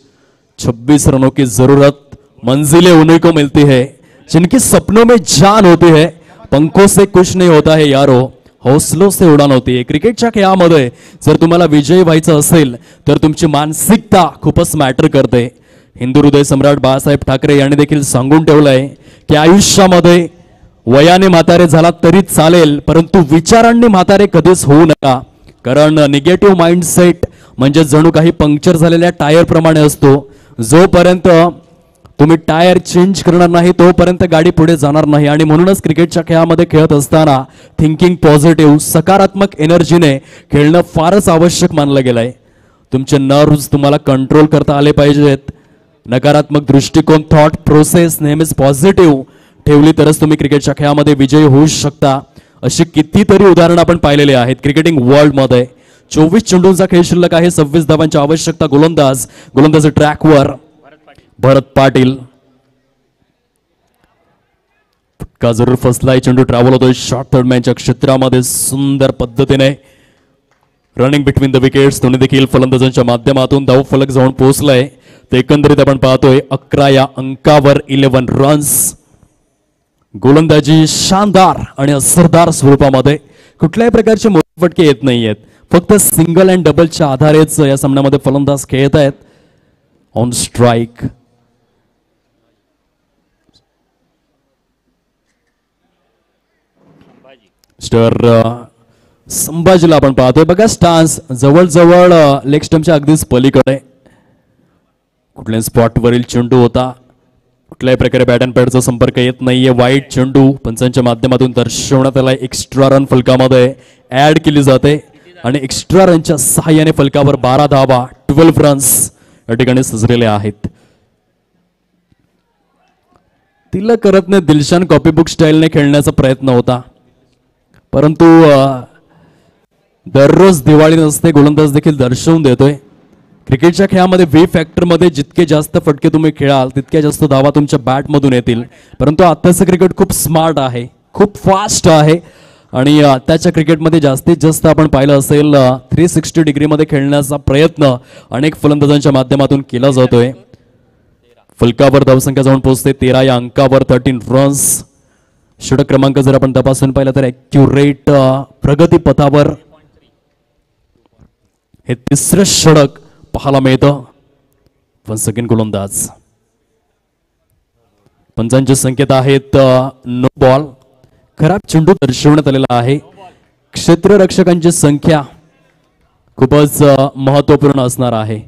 26 रनों की जरूरत. मंजिलें उन्हीं को मिलती है जिनकी सपनों में जान होती है. पंखों से कुछ नहीं होता है यारो, हौसलों से उडान होती है. क्रिकेटच्या खेळामध्ये जर तुम्हाला विजयी व्हायचं असेल तर तुमची मानसिकता खूपच मॅटर करते. हिंदू हृदय सम्राट बाळासाहेब ठाकरे यांनी देखील सांगून ठेवलंय की आयुष्यामध्ये वयाने म्हातारे झाला तरी चालेल, परंतु विचारांनी म्हातारे कधीच होऊ नका. कारण निगेटिव्ह माइंडसेट म्हणजे जणू काही पंक्चर झालेल्या टायर प्रमाणे असतो. जोपर्यंत तुम्ही टायर चेंज करणार नाही तोपर्यंत गाडी पुढे जाणार नाही. आणि म्हणूनच क्रिकेटच्या खेळामध्ये खेळत असताना थिंकिंग पॉझिटिव्ह, सकारात्मक एनर्जीने खेळणं फारच आवश्यक मानलं गेलंय. तुमचे नर्व्स तुम्हाला कंट्रोल करता आले पाहिजेत. नकारात्मक दृष्टिकोन, थॉट प्रोसेस नेहमीच पॉझिटिव्ह ठेवली तरच तुम्ही क्रिकेटच्या खेळामध्ये विजयी होऊ शकता. अशी कितीतरी उदाहरणं आपण पाहिलेली आहेत क्रिकेटिंग वर्ल्डमध्ये. 24 चेंडूंचा खेळ शिल्लक आहे. 26 धावांची आवश्यकता. गोलंदाज ट्रॅकवर भरत पाटील. फटका जरूर फसलाय. चेंडू ट्रॅव्हल होतोय शॉर्ट थर्ड मॅनच्या क्षेत्रामध्ये. सुंदर पद्धतीने रनिंग बिटवीन द विकेट्स. दोन्ही देखील फलंदाजांच्या माध्यमातून धाव फलक जाऊन पोहोचलाय. ते एकंदरीत आपण पाहतोय 11 या अंकावर 11 रन्स. गोलंदाजी शानदार आणि असरदार स्वरूपामध्ये. कुठल्याही प्रकारचे मोठे फटके येत नाहीयेत. फक्त सिंगल अँड डबलच्या आधारेच या सामन्यामध्ये फलंदाज खेळत आहेत. ऑन स्ट्राईक संभाजीला आपण पाहतोय बघा. स्टान्स जवळजवळ लेग स्टंपच्या अगदीच पलीकडे. कुठल्याही स्पॉटवरील चेंडू होता. कुठल्याही प्रकारे बॅट अँड पॅडचा संपर्क येत नाहीये. वाईट चेंडू पंचांच्या माध्यमातून दर्शवण्यात आला. एक्स्ट्रा रन फलकामध्ये ऍड केली जाते आणि एक्स्ट्रा रनच्या सहाय्याने फलकावर 12 धावा 12 रन्स या ठिकाणी सजलेले आहेत. तिलक रत्ने दिलशान कॉपीबुक स्टाईलने खेळण्याचा प्रयत्न होता, परंतु दररोज दिवाळी नसते. गोलंदाज देखील दर्शवून देतोय क्रिकेटच्या खेळामध्ये व्ही फॅक्टर मध्ये जितके जास्त फटके तुम्ही खेळाल तितक्या जास्त धावा तुमच्या बॅटमधून येतील. परंतु आताचं क्रिकेट खूप स्मार्ट आहे, खूप फास्ट आहे आणि आताच्या क्रिकेटमध्ये जास्तीत जास्त आपण पाहिलं असेल 360 डिग्रीमध्ये खेळण्याचा प्रयत्न अनेक फलंदाजांच्या माध्यमातून केला जातोय. फलकावर धावसंख्या जाऊन पोहोचते 13 या अंकावर 13 रन्स. षटक क्रमांक जर आपण तपासून पाहिला तर ॲक्युरेट प्रगती पथावर हे तिसरं षटक पाहायला मिळतं. वन्स अगेन गोलंदाज. पंचांचे संकेत आहेत नो बॉल. खराब चेंडू दर्शवण्यात आलेला आहे. क्षेत्ररक्षकांची संख्या खूपच महत्वपूर्ण असणार आहे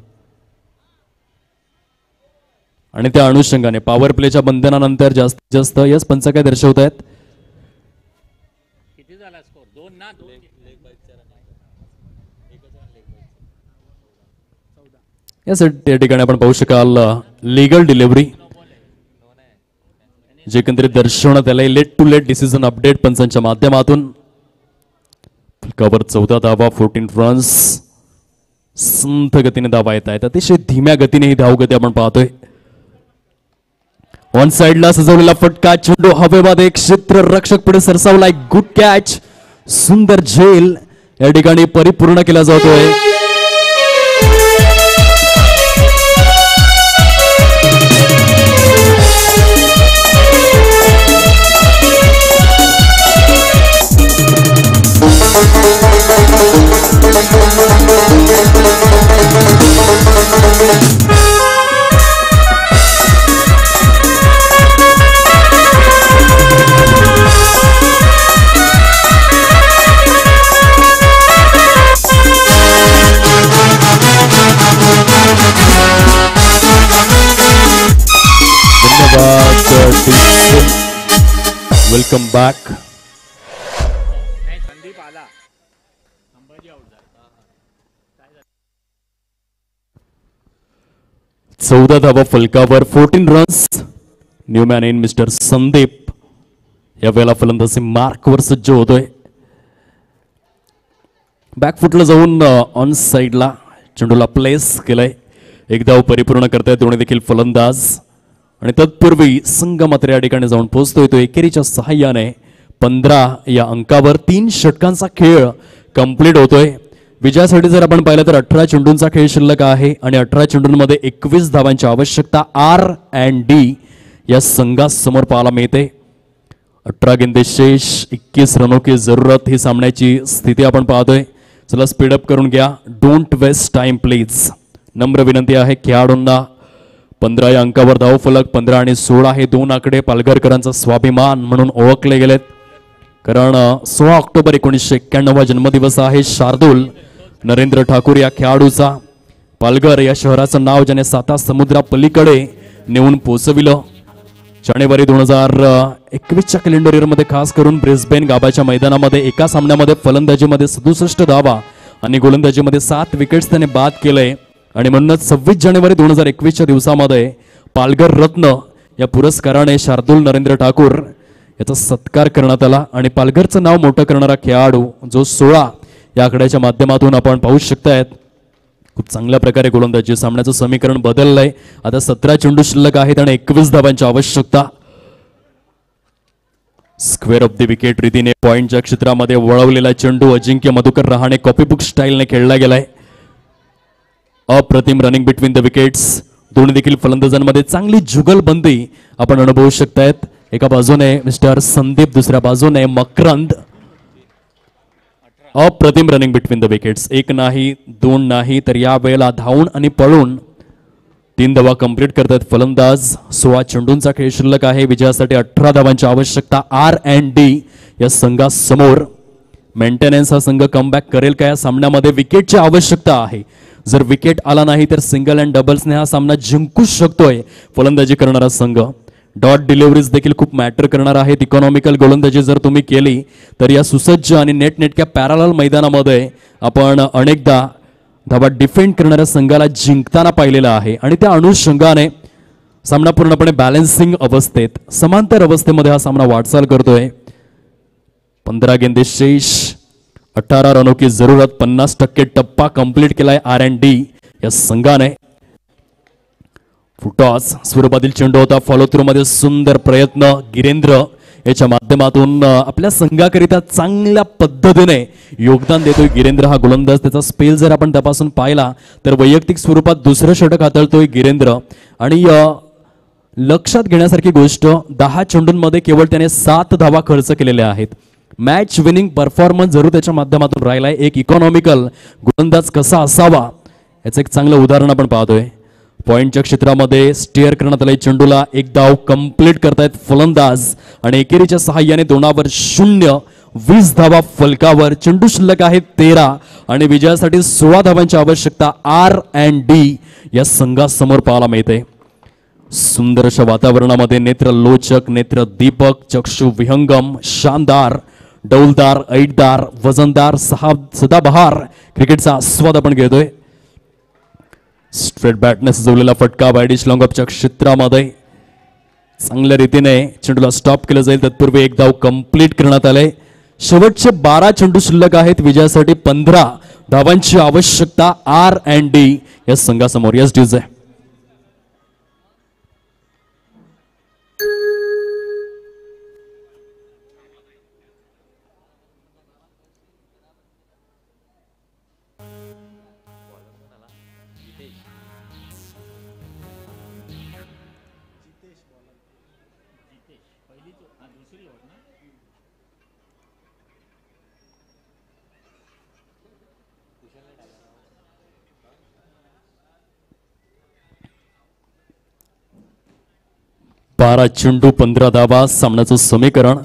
आणि त्या अनुषंगाने पॉवर प्लेच्या बंधनानंतर जास्तीत जास्त यस पंच काय दर्शवत आहेत. या ठिकाणी आपण पाहू शकाल लीगल डिलिव्हरी जे एकंदरीत दर्शवण्यात आलंय. Late to late decision update पंचांच्या माध्यमातून. फलकावर 14 धावा 14 रन्स. संथ गतीने धावा येत आहेत. अतिशय धीम्या गतीने ही धावगती आपण पाहतोय. ऑन साइडला सजवलेला फटका. चेंडू हवेमध्ये क्षेत्ररक्षक पुढे सरसावलाय. Good catch. सुंदर झेल या ठिकाणी परिपूर्ण केला जातोय. Welcome back. चौदा धावा फलकावर 14 runs. New man in mister Sandeep यावेळेला फलंदाजी मार्कवर सज्ज होतोय. बॅकफुटला जाऊन ऑन साइडला चेंडूला प्लेस केलंय. एक धाव परिपूर्ण करतायत दोन्ही देखील फलंदाज आणि तत्पूर्वी संघ मात्र या ठिकाणी जाऊन पोहोचतोय. तो एकेरीच्या सहाय्याने 15 या अंकावर 3 षटकांचा खेळ कंप्लीट होतोय. विजयासाठी जर आपण पाहिलं तर 18 चेंडूंचा खेळ शिल्लक आहे आणि 18 चेंडूंमध्ये 21 धावांची आवश्यकता R&D या संघासमोर पाहायला मिळते. 18 गेंदे शेष 21 रनों की जरूरत ही सामन्याची स्थिती आपण पाहतोय. चला स्पीडअप करून घ्या. Don't waste time please. नम्र विनंती आहे खेळाडूंना. 15 या अंकावर धाव फलक 15 आणि 16 हे 2 आकडे पालघरकरांचा स्वाभिमान म्हणून ओळखले गेलेत. कारण 16 ऑक्टोबर 1991 जन्मदिवस आहे शार्दूल नरेंद्र ठाकूर या खेळाडूचा. पालघर या शहराचं नाव ज्याने 7 समुद्रा पलीकडे नेऊन पोचविलं. जानेवारी 2021च्या कॅलेंडर इयरमध्ये खास करून ब्रिस्बेन गाबाच्या मैदानामध्ये एका सामन्यामध्ये फलंदाजीमध्ये 67 धावा आणि गोलंदाजीमध्ये 7 विकेट्स त्याने बाद केले. आणि म्हणूनच 26 जानेवारी 2021च्या दिवसामध्ये पालघर रत्न या पुरस्काराने शार्दूल नरेंद्र ठाकूर याचा सत्कार करण्यात आला. आणि पालघरचं नाव मोठं करणारा खेळाडू जो 16 या आकड्याच्या माध्यमातून आपण पाहू शकतायत. खूप चांगल्या प्रकारे गोलंदाजी सामन्याचं समीकरण बदललंय. आता 17 चेंडू शिल्लक आहेत आणि 21 धावांची आवश्यकता. स्क्वेअर ऑफ द विकेट रीतीने पॉइंटच्या क्षेत्रामध्ये वळवलेला चेंडू अजिंक्य मधुकर रहाणे कॉपीबुक स्टाईलने खेळला गेलाय. अप्रतिम रनिंग बिटवीन द विकेट्स. दोन्ही देखील फलंदाजांमध्ये चांगली जुगलबंदी आपण अनुभवू शकतायत. एका बाजूने मिस्टर संदीप, दुसऱ्या बाजूने मकरंद. अप्रतिम रनिंग बिटवीन द विकेट्स. 1 नाही 2 नाही तर या वेळेला धावून आणि पळून 3 धावा कंप्लीट करतात फलंदाज. 16 चेंडूंचा खेळ शिल्लक आहे. विजयासाठी 18 धावांची आवश्यकता R&D या संघासमोर. मेंटेनन्स हा संघ कमबॅक करेल का या सामन्यामध्ये? विकेटची आवश्यकता आहे. जर विकेट आला नाही तर सिंगल अँड डबल्सने हा सामना जिंकू शकतोय फलंदाजी करणारा संघ. डॉट डिलिव्हरीज देखील खूप मॅटर करणार आहेत. इकॉनॉमिकल गोलंदाजी जर तुम्ही केली तर या सुसज्ज आणि नेटनेटक्या पॅरलल मैदानामध्ये आपण अनेकदा धावा डिफेंड करणाऱ्या संघाला जिंकताना पाहिलेला आहे. आणि त्या अनुषंगाने सामना पूर्णपणे बॅलन्सिंग अवस्थेत, समांतर अवस्थेमध्ये हा सामना वाटचाल करतोय. 15 गेंदे शेष, 18 रनों की जरूरत. 50% टप्पा कंप्लीट केलाय R&D या संघाने. फुटॉस स्वरूपातील चेंडू होता. फॉलो थ्रू मध्ये सुंदर प्रयत्न गिरेंद्र याच्या माध्यमातून आपल्या संघाकरिता चांगल्या पद्धतीने योगदान देतोय गिरेंद्र हा गोलंदाज. त्याचा स्पेल जर आपण तपासून पाहिला तर वैयक्तिक स्वरूपात दुसरं षटक हाताळतोय गिरेंद्र. आणि लक्षात घेण्यासारखी गोष्ट 10 चेंडूंमध्ये केवळ त्याने 7 धावा खर्च केलेल्या आहेत. मॅच विनिंग परफॉर्मन्स जरूर त्याच्या माध्यमातून राहिलाय. एक इकॉनॉमिकल गोलंदाज कसा असावा याचं एक चांगलं उदाहरण आपण पाहतोय. पॉइंटच्या क्षेत्रामध्ये स्टेअर करण्यात आले चेंडूला. 1 धाव कंप्लीट करतायत फलंदाज आणि एकेरीच्या सहाय्याने 2-0 20 धावा फलकावर. चेंडू शिल्लक आहेत 13 आणि विजयासाठी 16 धावांची आवश्यकता R&D या संघासमोर पाहायला मिळते. सुंदर अशा वातावरणामध्ये नेत्रलोचक, नेत्र दीपक, चक्षु विहंगम, शानदार, डौलदार, ऐटदार, वजनदार, सदाबहार क्रिकेटचा आस्वाद आपण घेतोय. स्ट्रेट बॅटने सजवलेला फटका वाईडिश लॉंगऑफच्या क्षेत्रामध्ये चांगल्या रीतीने चेंडूला स्टॉप केलं जाईल. तत्पूर्वी 1 धाव कंप्लीट करण्यात आले. शेवटचे 12 चेंडू शिल्लक आहेत. विजयासाठी 15 धावांची आवश्यकता R&D या संघासमोर. Yes DJ. बारा चेंडू 15 धावा सामन्याचं समीकरण.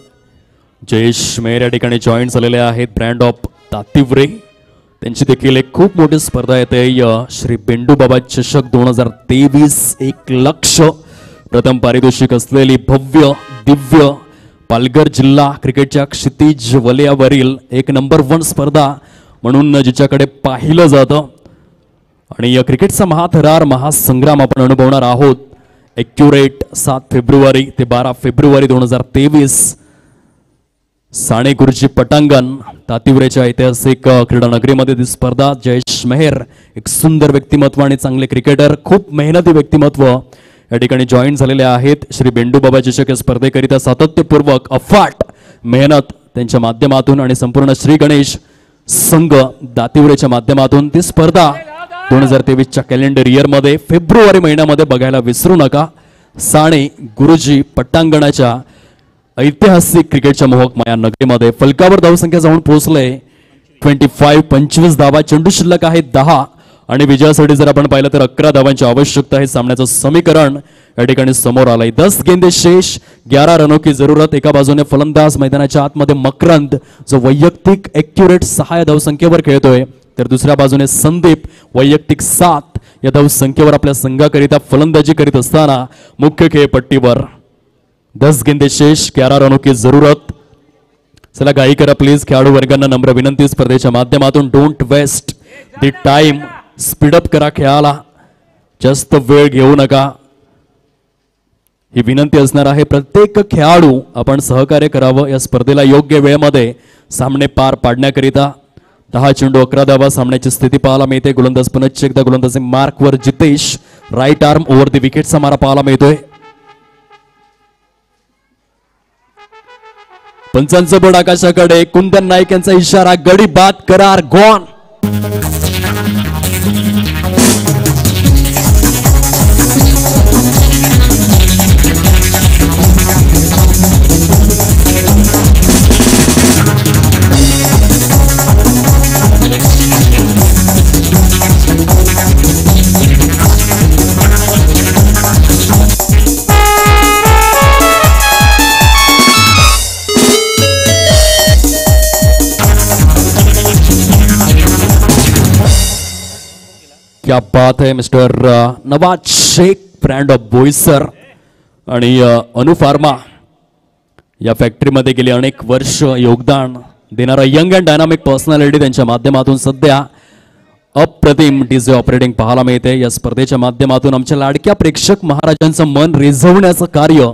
जयेश मेहर या ठिकाणी जॉईन झालेले आहेत. ब्रँड ऑफ तातिवरे त्यांची देखील एक खूप मोठी स्पर्धा येते. श्री बेंडूबाबा चषक 2023. 1 लाख प्रथम पारितोषिक असलेली भव्य दिव्य पालघर जिल्हा क्रिकेटच्या क्षितिज वलयावरील एक नंबर 1 स्पर्धा म्हणून जिच्याकडे पाहिलं जातं. आणि या क्रिकेटचा महाथरार महासंग्राम आपण अनुभवणार आहोत. एक्युरेट 7 फेब्रुवारी ते 12 फेब्रुवारी 2023 साणे गुरुजी पटांगण तातिवरेच्या ऐतिहासिक क्रीडा नगरीमध्ये ती स्पर्धा. जयेश मेहर एक सुंदर व्यक्तिमत्व आणि चांगले क्रिकेटर, खूप मेहनती व्यक्तिमत्व या ठिकाणी जॉईन झालेले आहेत. श्री बेंडूबाबा चषक या स्पर्धेकरिता सातत्यपूर्वक अफाट मेहनत त्यांच्या माध्यमातून आणि संपूर्ण श्री गणेश संघ दातिवरेच्या माध्यमातून ती स्पर्धा 2023च्या कॅलेंडर इयरमध्ये फेब्रुवारी महिन्यामध्ये बघायला विसरू नका. साणे गुरुजी पटांगणाच्या ऐतिहासिक क्रिकेटच्या मोहक माया नगरीमध्ये फलकावर धावसंख्या जाऊन पोहोचले 25 धावा. चेंडू शिल्लक आहे 10 आणि विजयासाठी जर आपण पाहिलं तर 11 धावांची आवश्यकता आहे. सामन्याचं समीकरण या ठिकाणी समोर आलंय. 10 गेंदे शेष, 11 रनों की जरूरत. एका बाजूने फलंदाज मैदानाच्या आतमध्ये मकरंद जो वैयक्तिक एक्युरेट 6 धावसंख्येवर खेळतोय. तर दुसऱ्या बाजूने संदीप वैयक्तिक 7 या धावसंख्येवर आपल्या संघाकरिता फलंदाजी करीत असताना मुख्य खेळपट्टीवर 10 गेंदे शेष, 11 रनों की जरूरत. चला घाई करा प्लीज, खेळाडू वर्गांना नम्र विनंती स्पर्धेच्या माध्यमातून don't waste the time, speed up करा खेळाला, जास्त वेळ घेऊ नका ही विनंती असणार आहे. प्रत्येक खेळाडू आपण सहकार्य करावं या स्पर्धेला योग्य वेळेमध्ये सामने पार पाडण्याकरिता. 10 चेंडू 11 धावा सामन्याची स्थिती पाहायला मिळते. गोलंदाज पुनश्च एकदा गोलंदाजी मार्कवर Jitesh, right arm over the विकेटचा मारा पाहायला मिळतोय. पंचांचं बोर्ड आकाशाकडे, कुंदन नाईक यांचा इशारा, गडी बाद करार गॉन. क्या बात है mister Nawaz Shaikh, brand of Boisar आणि अनुफार्मा या फॅक्टरीमध्ये गेली अनेक वर्ष योगदान देणारा यंग अँड डायनामिक पर्सनॅलिटी त्यांच्या माध्यमातून सध्या अप्रतिम डीजे ऑपरेटिंग पाहायला मिळते. या स्पर्धेच्या माध्यमातून आमच्या लाडक्या प्रेक्षक महाराजांचं मन रिझवण्याचं कार्य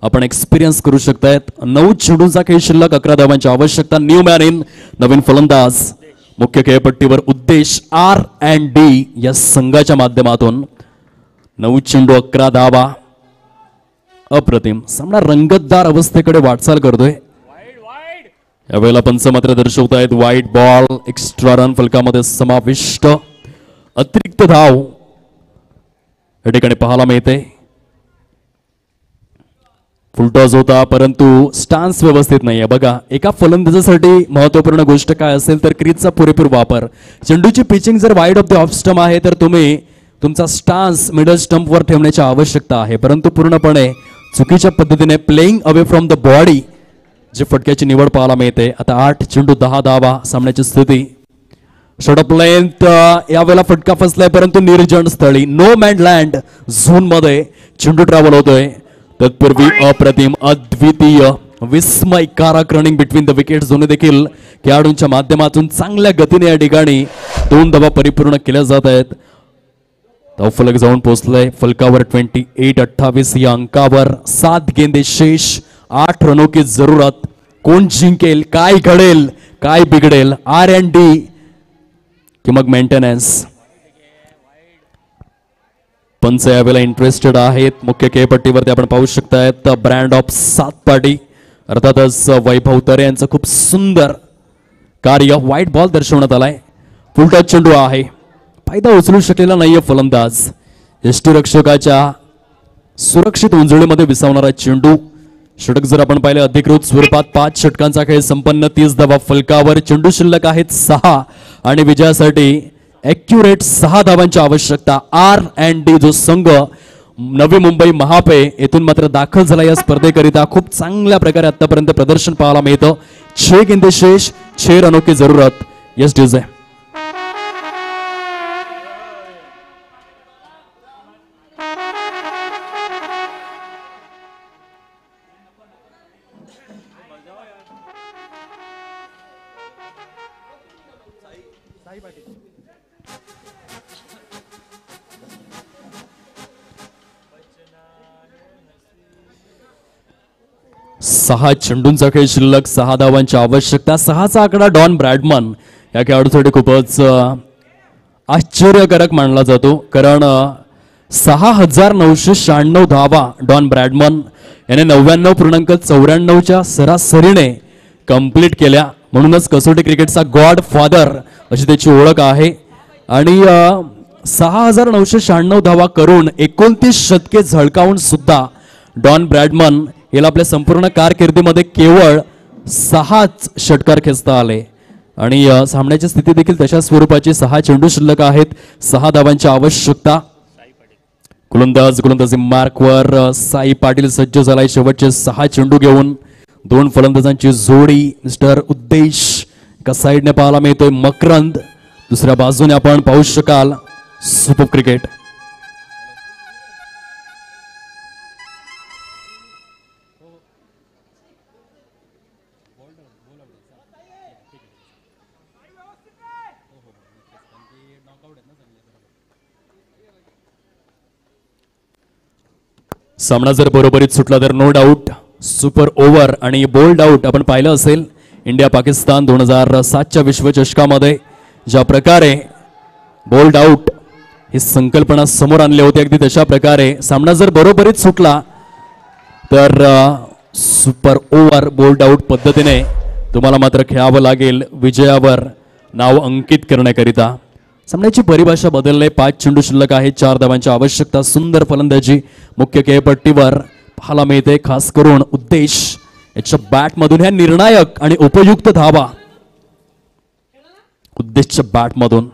आपण एक्सपिरियन्स करू शकतायत. 9 चेंडूंचा खेळ शिल्लक, 11 धावांची आवश्यकता. न्यू मॅन इन, नवीन फलंदाज मुख्य खेळपट्टीवर उद्देश R&D या संघाच्या माध्यमातून. 9 चेंडू 11 धावा, अप्रतिम सामना रंगतदार अवस्थेकडे वाटचाल करतोय. यावेळेला पंच मात्र दर्शवतायत वाईट बॉल, एक्स्ट्रा रन फलकामध्ये समाविष्ट, अतिरिक्त धाव या ठिकाणी पाहायला मिळते. फुलटॉस होता परंतु स्टान्स व्यवस्थित नाहीये. बघा, एका फलंदाजासाठी महत्वपूर्ण गोष्ट काय असेल तर क्रीजचा पुरेपूर वापर. चेंडूची पिचिंग जर wide of the off stump आहे तर तुम्ही तुमचा स्टान्स मिडल स्टंपवर ठेवण्याची आवश्यकता आहे, परंतु पूर्णपणे चुकीच्या पद्धतीने playing away from the body जे फटक्याची निवड पाहायला मिळते. आता 8 चेंडू 10 धावा सामन्याची स्थिती. शॉट ऑफ लेंथ, यावेळेला फटका फसलाय परंतु निर्जन स्थळी, नो मॅन लँड झोन मध्ये चेंडू ट्रॅव्हल होतोय. तत्पूर्वी अप्रतिम, अद्वितीय, विस्मयकारक रनिंग बिटवीन द विकेट्स दोन्ही देखील खेळाडूंच्या माध्यमातून चांगल्या गतीने या ठिकाणी 2 धावा परिपूर्ण केल्या जात आहेत. धावफलक जाऊन पोहोचलंय फलकावर 28-28 या अंकावर. 7 गेंदे शेष, 8 रनों की जरूरत. कोण जिंकेल, काय घडेल, काय बिघडेल, R&D की मग मेंटेनन्स. पंच यावेळेला इंटरेस्टेड आहेत. मुख्य खेळपट्टीवरती आपण पाहू शकतायत ब्रँड ऑफ सातपाटी, अर्थातच वैभव तरे यांचं खूप सुंदर कार्य. व्हाईट बॉल दर्शवण्यात आलाय. फुलटॉस चेंडू आहे, फायदा उचलू शकलेला नाहीये फलंदाज. यष्टीरक्षकाच्या सुरक्षित उंजळीमध्ये विसावणारा चेंडू. षटक जर आपण पाहिले अधिकृत स्वरूपात 5 षटकांचा खेळ संपन्न, 30 धावा फलकावर. चेंडू शिल्लक आहेत 6 आणि विजयासाठी ॲक्युरेट 6 धावांची आवश्यकता. R&D जो संघ नवी मुंबई महापे येथून मात्र दाखल झाला या स्पर्धेकरिता खूप चांगल्या प्रकारे आतापर्यंत प्रदर्शन पाहायला मिळतं. 6 गेंदे शेष, 6 रनों की जरूरत. Yes DJ. सहा चेंडूंचा खेळ शिल्लक, 6 धावांची आवश्यकता. 6चा आकडा डॉन ब्रॅडमन या खेळाडूसाठी खूपच आश्चर्यकारक मानला जातो, कारण 6,996 धावा डॉन ब्रॅडमन याने 99.94च्या सरासरीने कंप्लीट केल्या. म्हणूनच कसोटी क्रिकेटचा गॉड फादर अशी त्याची ओळख आहे. आणि 6,996 धावा करून 29 शतके झळकावून सुद्धा डॉन ब्रॅडमन याला आपल्या संपूर्ण कारकिर्दीमध्ये केवळ 6च षटकार खेचता आले. आणि सामन्याची स्थिती देखील तशा स्वरूपाची. 6 चेंडू शिल्लक आहेत, 6 धावांची आवश्यकता. गोलंदाजी मार्कवर साई पाटील सज्ज झालाय शेवटचे 6 चेंडू घेऊन. 2 फलंदाजांची जोडी. मिस्टर उद्देश एका साईडने पाहायला मिळतोय, मकरंद दुसऱ्या बाजूने आपण पाहू शकाल सुपर क्रिकेट. सामना जर बरोबरीत सुटला तर नो डाऊट सुपर ओव्हर आणि बोल्ड आउट आपण पाहिलं असेल इंडिया पाकिस्तान 2007च्या विश्वचषकामध्ये ज्या प्रकारे बोल्ड आउट ही संकल्पना समोर आणली होती अगदी तशा प्रकारे सामना जर बरोबरीत सुटला तर सुपर ओव्हर बोल्ड आउट पद्धतीने तुम्हाला मात्र खेळावं लागेल विजयावर नाव अंकित करण्याकरिता. सामन्याची परिभाषा बदलले. 5 चेंडू शिल्लक आहे, 4 धावांची आवश्यकता. सुंदर फलंदाजी मुख्य खेळपट्टीवर पाहायला मिळते. खास करून उद्देश याच्या बॅटमधून ह्या निर्णायक आणि उपयुक्त धावा उद्देशच्या बॅटमधून.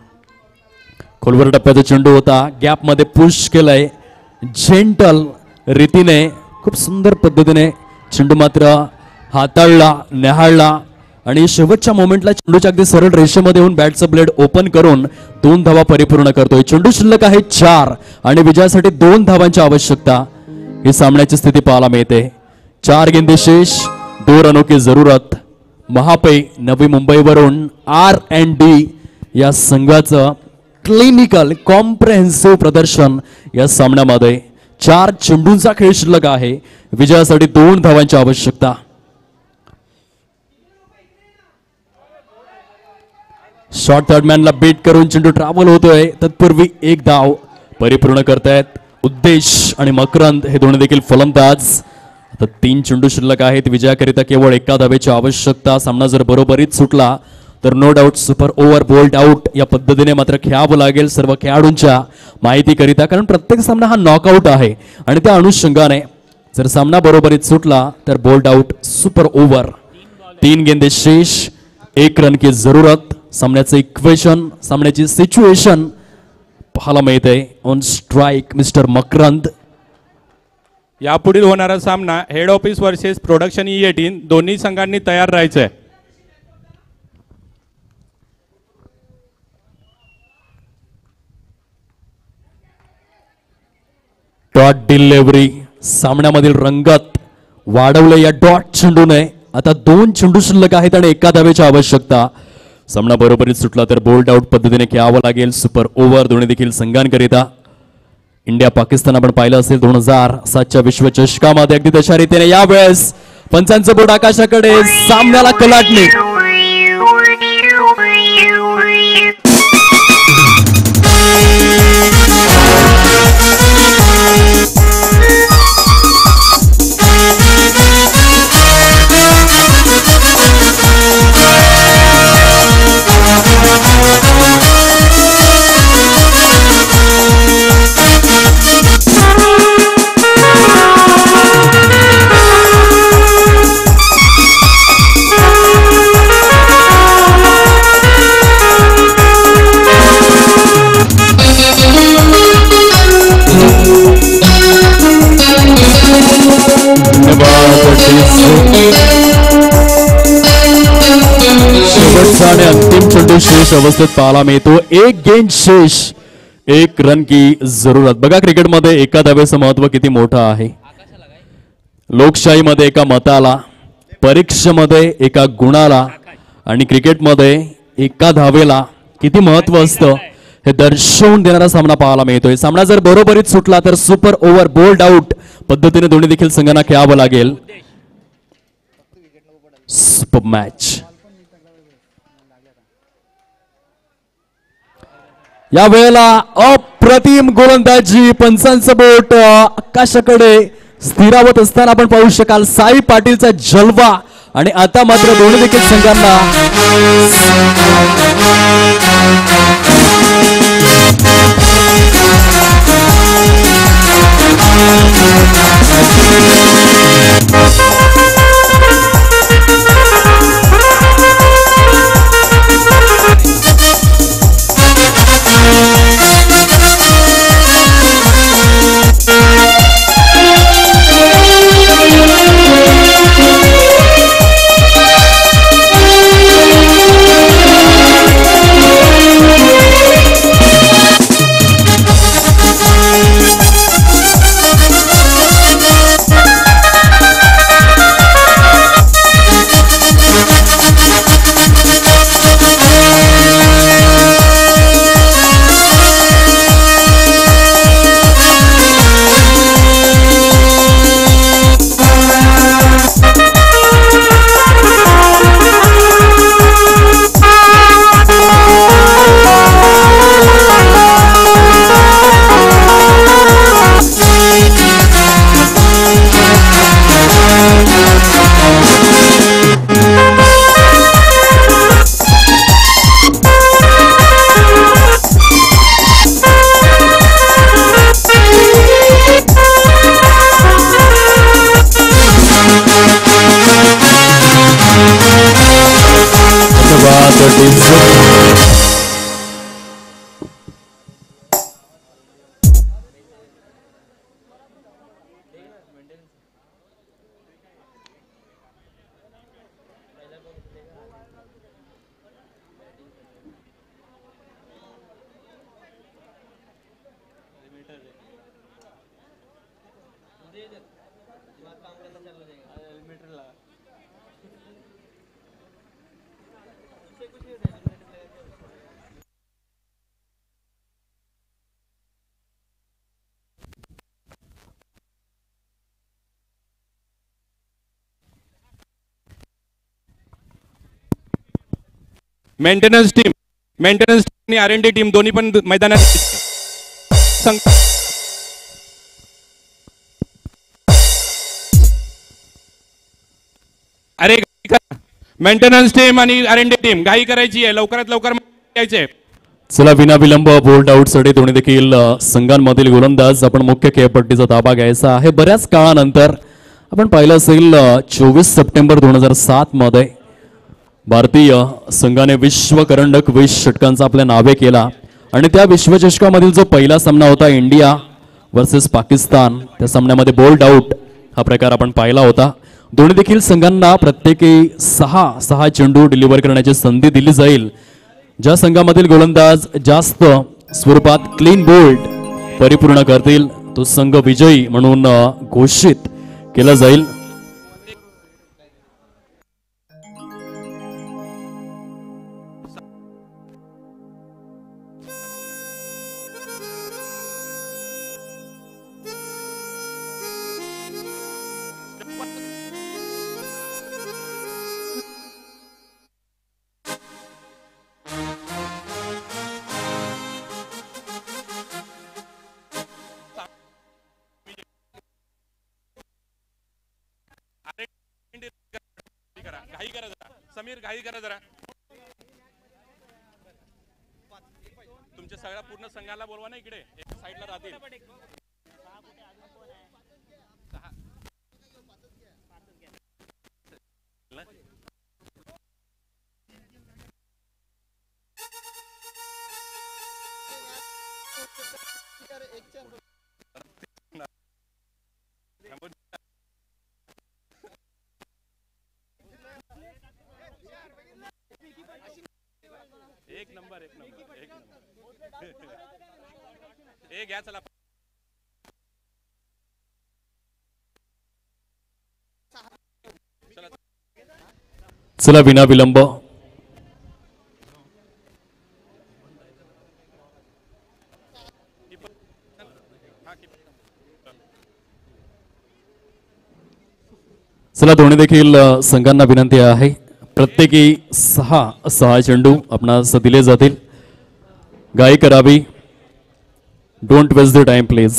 खोलवर टप्प्याचा चेंडू होता, गॅपमध्ये पुश केलंय जेंटल रीतीने, खूप सुंदर पद्धतीने चेंडू मात्र हाताळला, न्याहाळला आणि शेवटच्या मोमेंटला चेंडूच्या अगदी सरळ रेषेमध्ये होऊन बॅटचं ब्लेड ओपन करून 2 धावा परिपूर्ण करतोय. चेंडू शिल्लक आहे 4 आणि विजयासाठी 2 धावांची आवश्यकता. ही सामन्याची स्थिती पाहायला मिळते. 4 गेंदे शेष, 2 रनों की जरूरत. महापै नवी मुंबईवरून R&D या संघाचं क्लिनिकल कॉम्प्रेहेन्सिव्ह प्रदर्शन या सामन्यामध्ये. 4 चेंडूंचा खेळ शिल्लक आहे, विजयासाठी 2 धावांची आवश्यकता. शॉर्ट थर्डमॅनला बीट करून चेंडू ट्रॅव्हल होतोय. तत्पूर्वी 1 धाव परिपूर्ण करतायत उद्देश आणि मकरंद हे दोन्ही देखील फलंदाज. आता 3 चेंडू शिल्लक आहेत, विजयाकरिता केवळ 1 धावेची आवश्यकता. सामना जर बरोबरीत सुटला तर no doubt super over bowled out या पद्धतीने मात्र खेळावं लागेल सर्व खेळाडूंच्या माहितीकरिता, कारण प्रत्येक सामना हा नॉकआउट आहे आणि त्या अनुषंगाने जर सामना बरोबरीत सुटला तर बोल्ड आउट सुपर ओव्हर. 3 गेंदे शेष, 1 रन की जरूरत. सामन्याचं इक्वेशन, सामन्याची सिच्युएशन पाहायला मिळते. On strike mister Makarand. यापुढील होणारा सामना head office versus production E18 दोन्ही संघांनी तयार राहायचंय. डॉट डिलिव्हरी सामन्यामधील रंगत वाढवले या डॉट चेंडूने. आता 2 चेंडू शिल्लक आहेत आणि 1 धावेची आवश्यकता. सामना बरोबरीत सुटला तर बोल्ड आउट पद्धतीने खेळावं लागेल सुपर ओव्हर दोन्ही देखील संघांकरिता. इंडिया पाकिस्तान आपण पाहिलं असेल 2007च्या विश्वचषकामध्ये अगदी तशा रीतीने यावेळेस पंचांचं बोट आकाशाकडे, सामन्याला कलाटणी. शेवटचा आणि अंतिम चेंडू शेष अवस्थेत पाहायला मिळतो. 1 गेंद शेष, 1 रन की जरूरत. बघा क्रिकेटमध्ये 1 धावेचं महत्व किती मोठं आहे. लोकशाहीमध्ये 1 मताला, परीक्षेमध्ये 1 गुणाला आणि क्रिकेटमध्ये 1 धावेला किती महत्व असतं हे दर्शवून देणारा सामना पाहायला मिळतोय. सामना जर बरोबरीत सुटला तर सुपर ओव्हर बोल्ड आउट पद्धतीने दोन्ही देखील संघांना खेळावं लागेल. Super match. या वेळेला अप्रतिम गोलंदाजी, पंचांचं बोट आकाशाकडे स्थिरावत असताना आपण पाहू शकाल साई पाटीलचा जलवा. आणि आता मात्र दोन्ही देखील संघांना मेंटेनन्स टीम आणि R&D टीम दोन्ही पण मैदानात अरे मेंटेनन्स टीम आणि R&D टीम घाई करायची आहे, लवकरात लवकर यायचे. चला विनाविलंब बोल्ड आउट साठी दोन्ही देखील संघांमधील गोलंदाज आपण मुख्य खेळपट्टीचा ताबा घ्यायचा आहे. बऱ्याच काळानंतर आपण पाहिलं असेल 24 सप्टेंबर 2007 मध्ये भारतीय संघाने विश्वकरंडक 20 षटकांचा आपल्या नावे केला आणि त्या विश्वचषकामधील जो पहिला सामना होता इंडिया वर्सेस पाकिस्तान, त्या सामन्यामध्ये बोल्ड आउट हा प्रकार आपण पाहिला होता. दोन्ही देखील संघांना प्रत्येकी 6 चेंडू डिलिव्हर करण्याची संधी दिली जाईल. ज्या संघामधील गोलंदाज जास्त स्वरूपात क्लीन बोल्ड परिपूर्ण करतील तो संघ विजयी म्हणून घोषित केला जाईल. घाई करा जरा, समीर घाई करा जरा. तुमच्या सगळ्या पूर्ण संघाला बोलवा ना इकडे, एक साईडला राहतील. एक नंबर एक घ्या चला. चला विनाविलंब चला दोन्ही देखील संघांना विनंती आहे प्रत्येकी 6 चेंडू आपणास दिले जातील. घाई करावी, don't waste the time please.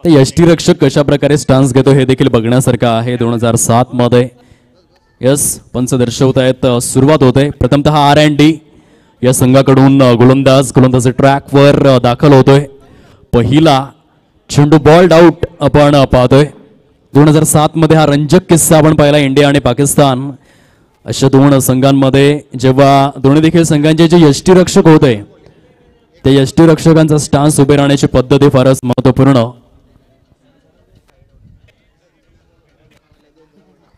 यष्टीरक्षक कशा प्रकारे स्टान्स घेतो हे देखील बघण्यासारखं आहे. 2007 मध्ये यस पंच दर्शवत आहेत. सुरुवात होते प्रथमतः R&D या संघाकडून गोलंदाज ट्रॅकवर दाखल होतोय. पहिला चेंडू बॉल्ड आउट आपण पाहतोय. 2007 मध्ये हा रंजक किस्सा आपण पाहिला. इंडिया आणि पाकिस्तान अशा दोन संघांमध्ये जेव्हा दोन्ही देखील संघांचे जे यष्टीरक्षक होते त्या यष्टीरक्षकांचा स्टान्स उभे राहण्याची पद्धती फारच महत्वपूर्ण.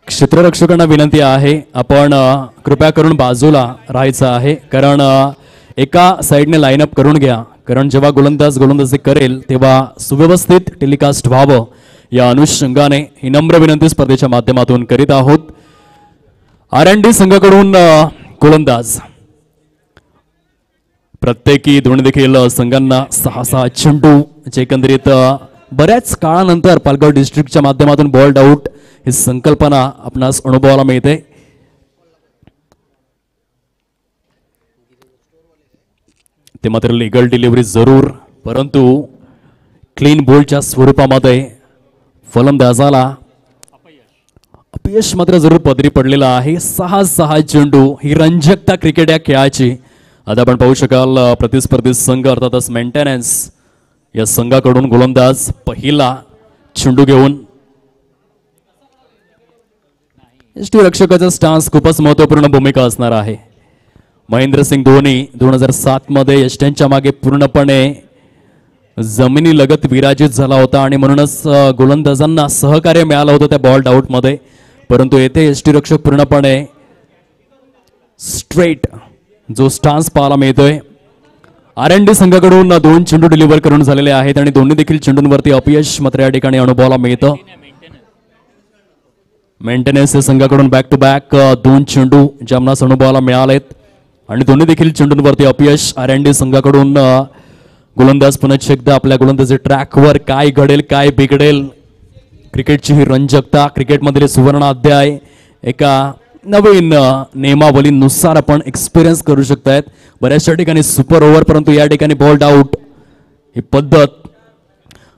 क्षेत्ररक्षकांना विनंती आहे आपण कृपया करून बाजूला राहायचं आहे, कारण एका साईडने लाईनअप करून घ्या, कारण जेव्हा गोलंदाजी करेल तेव्हा सुव्यवस्थित टेलिकास्ट व्हावं या अनुषंगाने ही नम्र विनंती स्पर्धेच्या माध्यमातून करीत आहोत. R&D संघाकडून गोलंदाज प्रत्येकी दोन्ही देखील संघांना 6 चेंडू जे एकंदरीत बऱ्याच काळानंतर पालघर डिस्ट्रिक्टच्या माध्यमातून बॉल्ड आउट ही संकल्पना आपणास अनुभवायला मिळते. ते मात्र लीगल डिलिव्हरी जरूर, परंतु क्लीन बोल्डच्या स्वरूपामध्ये फलंदाजाला अपयश मात्र जरूर पदरी पडलेला आहे. 6 चेंडू ही रंजकता क्रिकेट या खेळाची. आता आपण पाहू शकाल प्रतिस्पर्धी संघ अर्थातच मेंटेनन्स या संघाकडून गोलंदाज पहिला चेंडू घेऊन. यष्टीरक्षकाचा स्टान्स खूपच महत्वपूर्ण भूमिका असणार आहे. महेंद्रसिंग धोनी 2007 मध्ये यष्ट्यांच्या मागे पूर्णपणे जमिनी लगत विराजित झाला होता आणि म्हणूनच गोलंदाजांना सहकार्य मिळालं होतं त्या बॉल्ड आउट मध्ये. परंतु येथे यष्टीरक्षक पूर्णपणे स्ट्रेट जो स्टान्स पाहायला मिळतोय. आर&डी संघाकडून 2 चेंडू डिलिव्हर करून झालेले आहेत आणि दोन्ही देखील चेंडूंवरती अपयश मात्र या ठिकाणी अनुभवाला मिळतं. मेंटेनन्स या संघाकडून बॅक टू बॅक 2 चेंडू जामनास अनुभवाला मिळालेत आणि दोन्ही देखील चेंडूंवरती अपयश. आर&डी संघाकडून गोलंदाज पुन्हा एकदा आपल्या गोलंदाजी ट्रॅकवर काय घडेल काय बिघडेल. क्रिकेटची ही रंजकता, क्रिकेटमधील सुवर्ण अध्याय एका नवीन नियमावलीनुसार आपण एक्सपिरियन्स करू शकतायत. बऱ्याचशा ठिकाणी सुपर ओव्हर, परंतु या ठिकाणी बॉल्ड आउट ही पद्धत.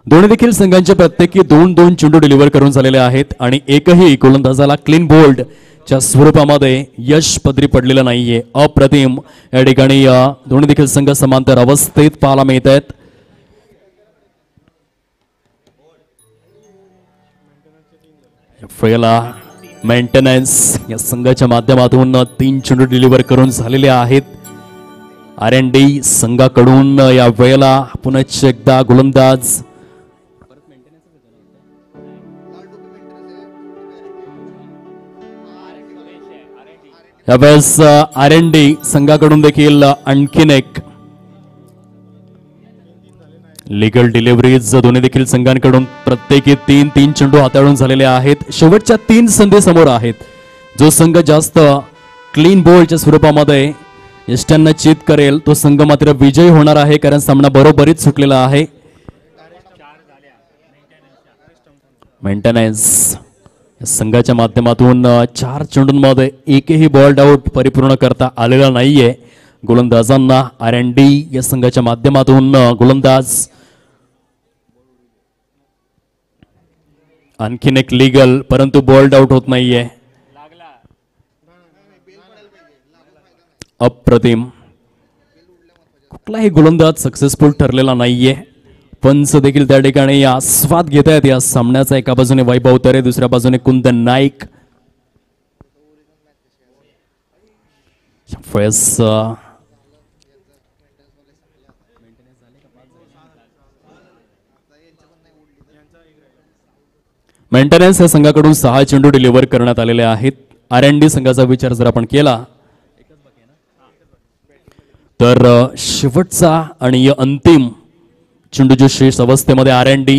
दोन्ही देखील संघांच्या प्रत्येकी 2-2 चेंडू डिलिव्हर करून झालेले आहेत आणि एकही गोलंदाजाला क्लीन बोल्ड च्या स्वरूपामध्ये यश पदरी पडलेलं नाहीये. अप्रतिम या ठिकाणी दोन्ही देखील संघ समांतर अवस्थेत पाहायला मिळत आहेत. मेंटेनन्स या संघाच्या माध्यमातून 3 चेंडू डिलिव्हर करून झालेले आहेत. आर&डी संघाकडून या वेळेला पुन्हा एकदा गोलंदाज यावेळेस आर&डी संघाकडून देखील आणखीन एक लीगल डिलिव्हरीज दोन्ही देखील संघांकडून प्रत्येकी 3-3 चेंडू हाताळून झालेले आहेत. शेवटच्या 3 संधी समोर आहेत. जो संघ जास्त क्लीन बोल्डच्या स्वरूपामध्ये यष्ट्यांना चित करेल तो संघ मात्र विजयी होणार आहे, कारण सामना बरोबरीत सुटलेला आहे. मेंटेनन्स संघाच्या माध्यमातून 4 चेंडूंमध्ये एकही बॉल्ड आउट परिपूर्ण करता आलेला नाहीये गोलंदाजांना. आर&डी या संघाच्या माध्यमातून गोलंदाज आणखीन एक लीगल, परंतु बॉल्ड आउट होत नाहीये. अप्रतिम, कुठलाही गोलंदाज सक्सेसफुल ठरलेला नाहीये. पंच देखील त्या ठिकाणी आस्वाद घेत आहेत या सामन्याचा. एका बाजूने वैभव तरे, दुसऱ्या बाजूने कुंदन नाईक. मेंटेनन्स या संघाकडून 6 चेंडू डिलिव्हर करण्यात आलेले आहेत. आर&डी संघाचा विचार जर आपण केला तर शेवटचा आणि अंतिम चेंडू जो शेष अवस्थेमध्ये आर&डी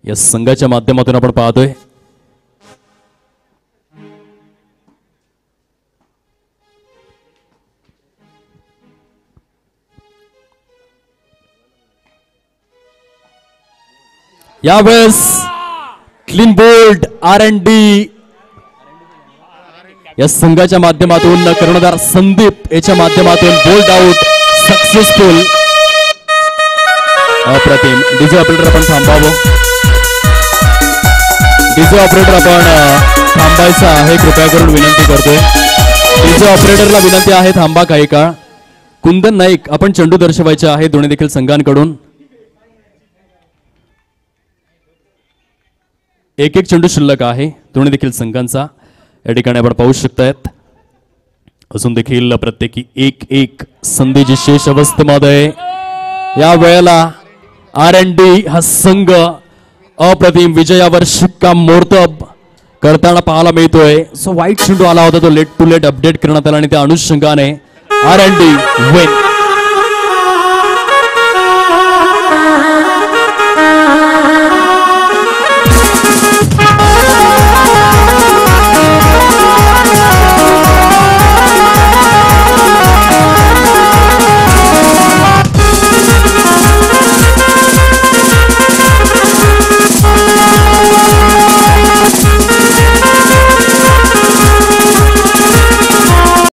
या संघाच्या माध्यमातून आपण पाहतोय. यावेळेस क्लीन बोल्ड आर&डी या संघाच्या माध्यमातून कर्णधार संदीप याच्या माध्यमातून बोल्ड आउट सक्सेसफुल. अप्रतिम. डीजे ऑपरेटर आपण थांबावं. डीजे ऑपरेटर आपण थांबायचं आहे, कृपया करून विनंती करतोय. डीजे ऑपरेटरला विनंती आहे थांबा काही काळ. कुंदन नाईक आपण चेंडू दर्शवायचे आहे दोन्ही देखील संघांकडून. एक चेंडू शिल्लक आहे दोन्ही देखील संघांचा. या ठिकाणी आपण पाहू शकतायत अजून देखील प्रत्येकी 1-1 संधीची शेष अवस्थेमध्ये. या वेळेला आर&डी हा संघ अप्रतिम विजयावर शिक्कामोर्तब करताना पाहायला मिळतोय. सो वाईट चेंडू आला होता, तो लेट टू लेट अपडेट करण्यात आला आणि त्या अनुषंगाने आर&डी विन.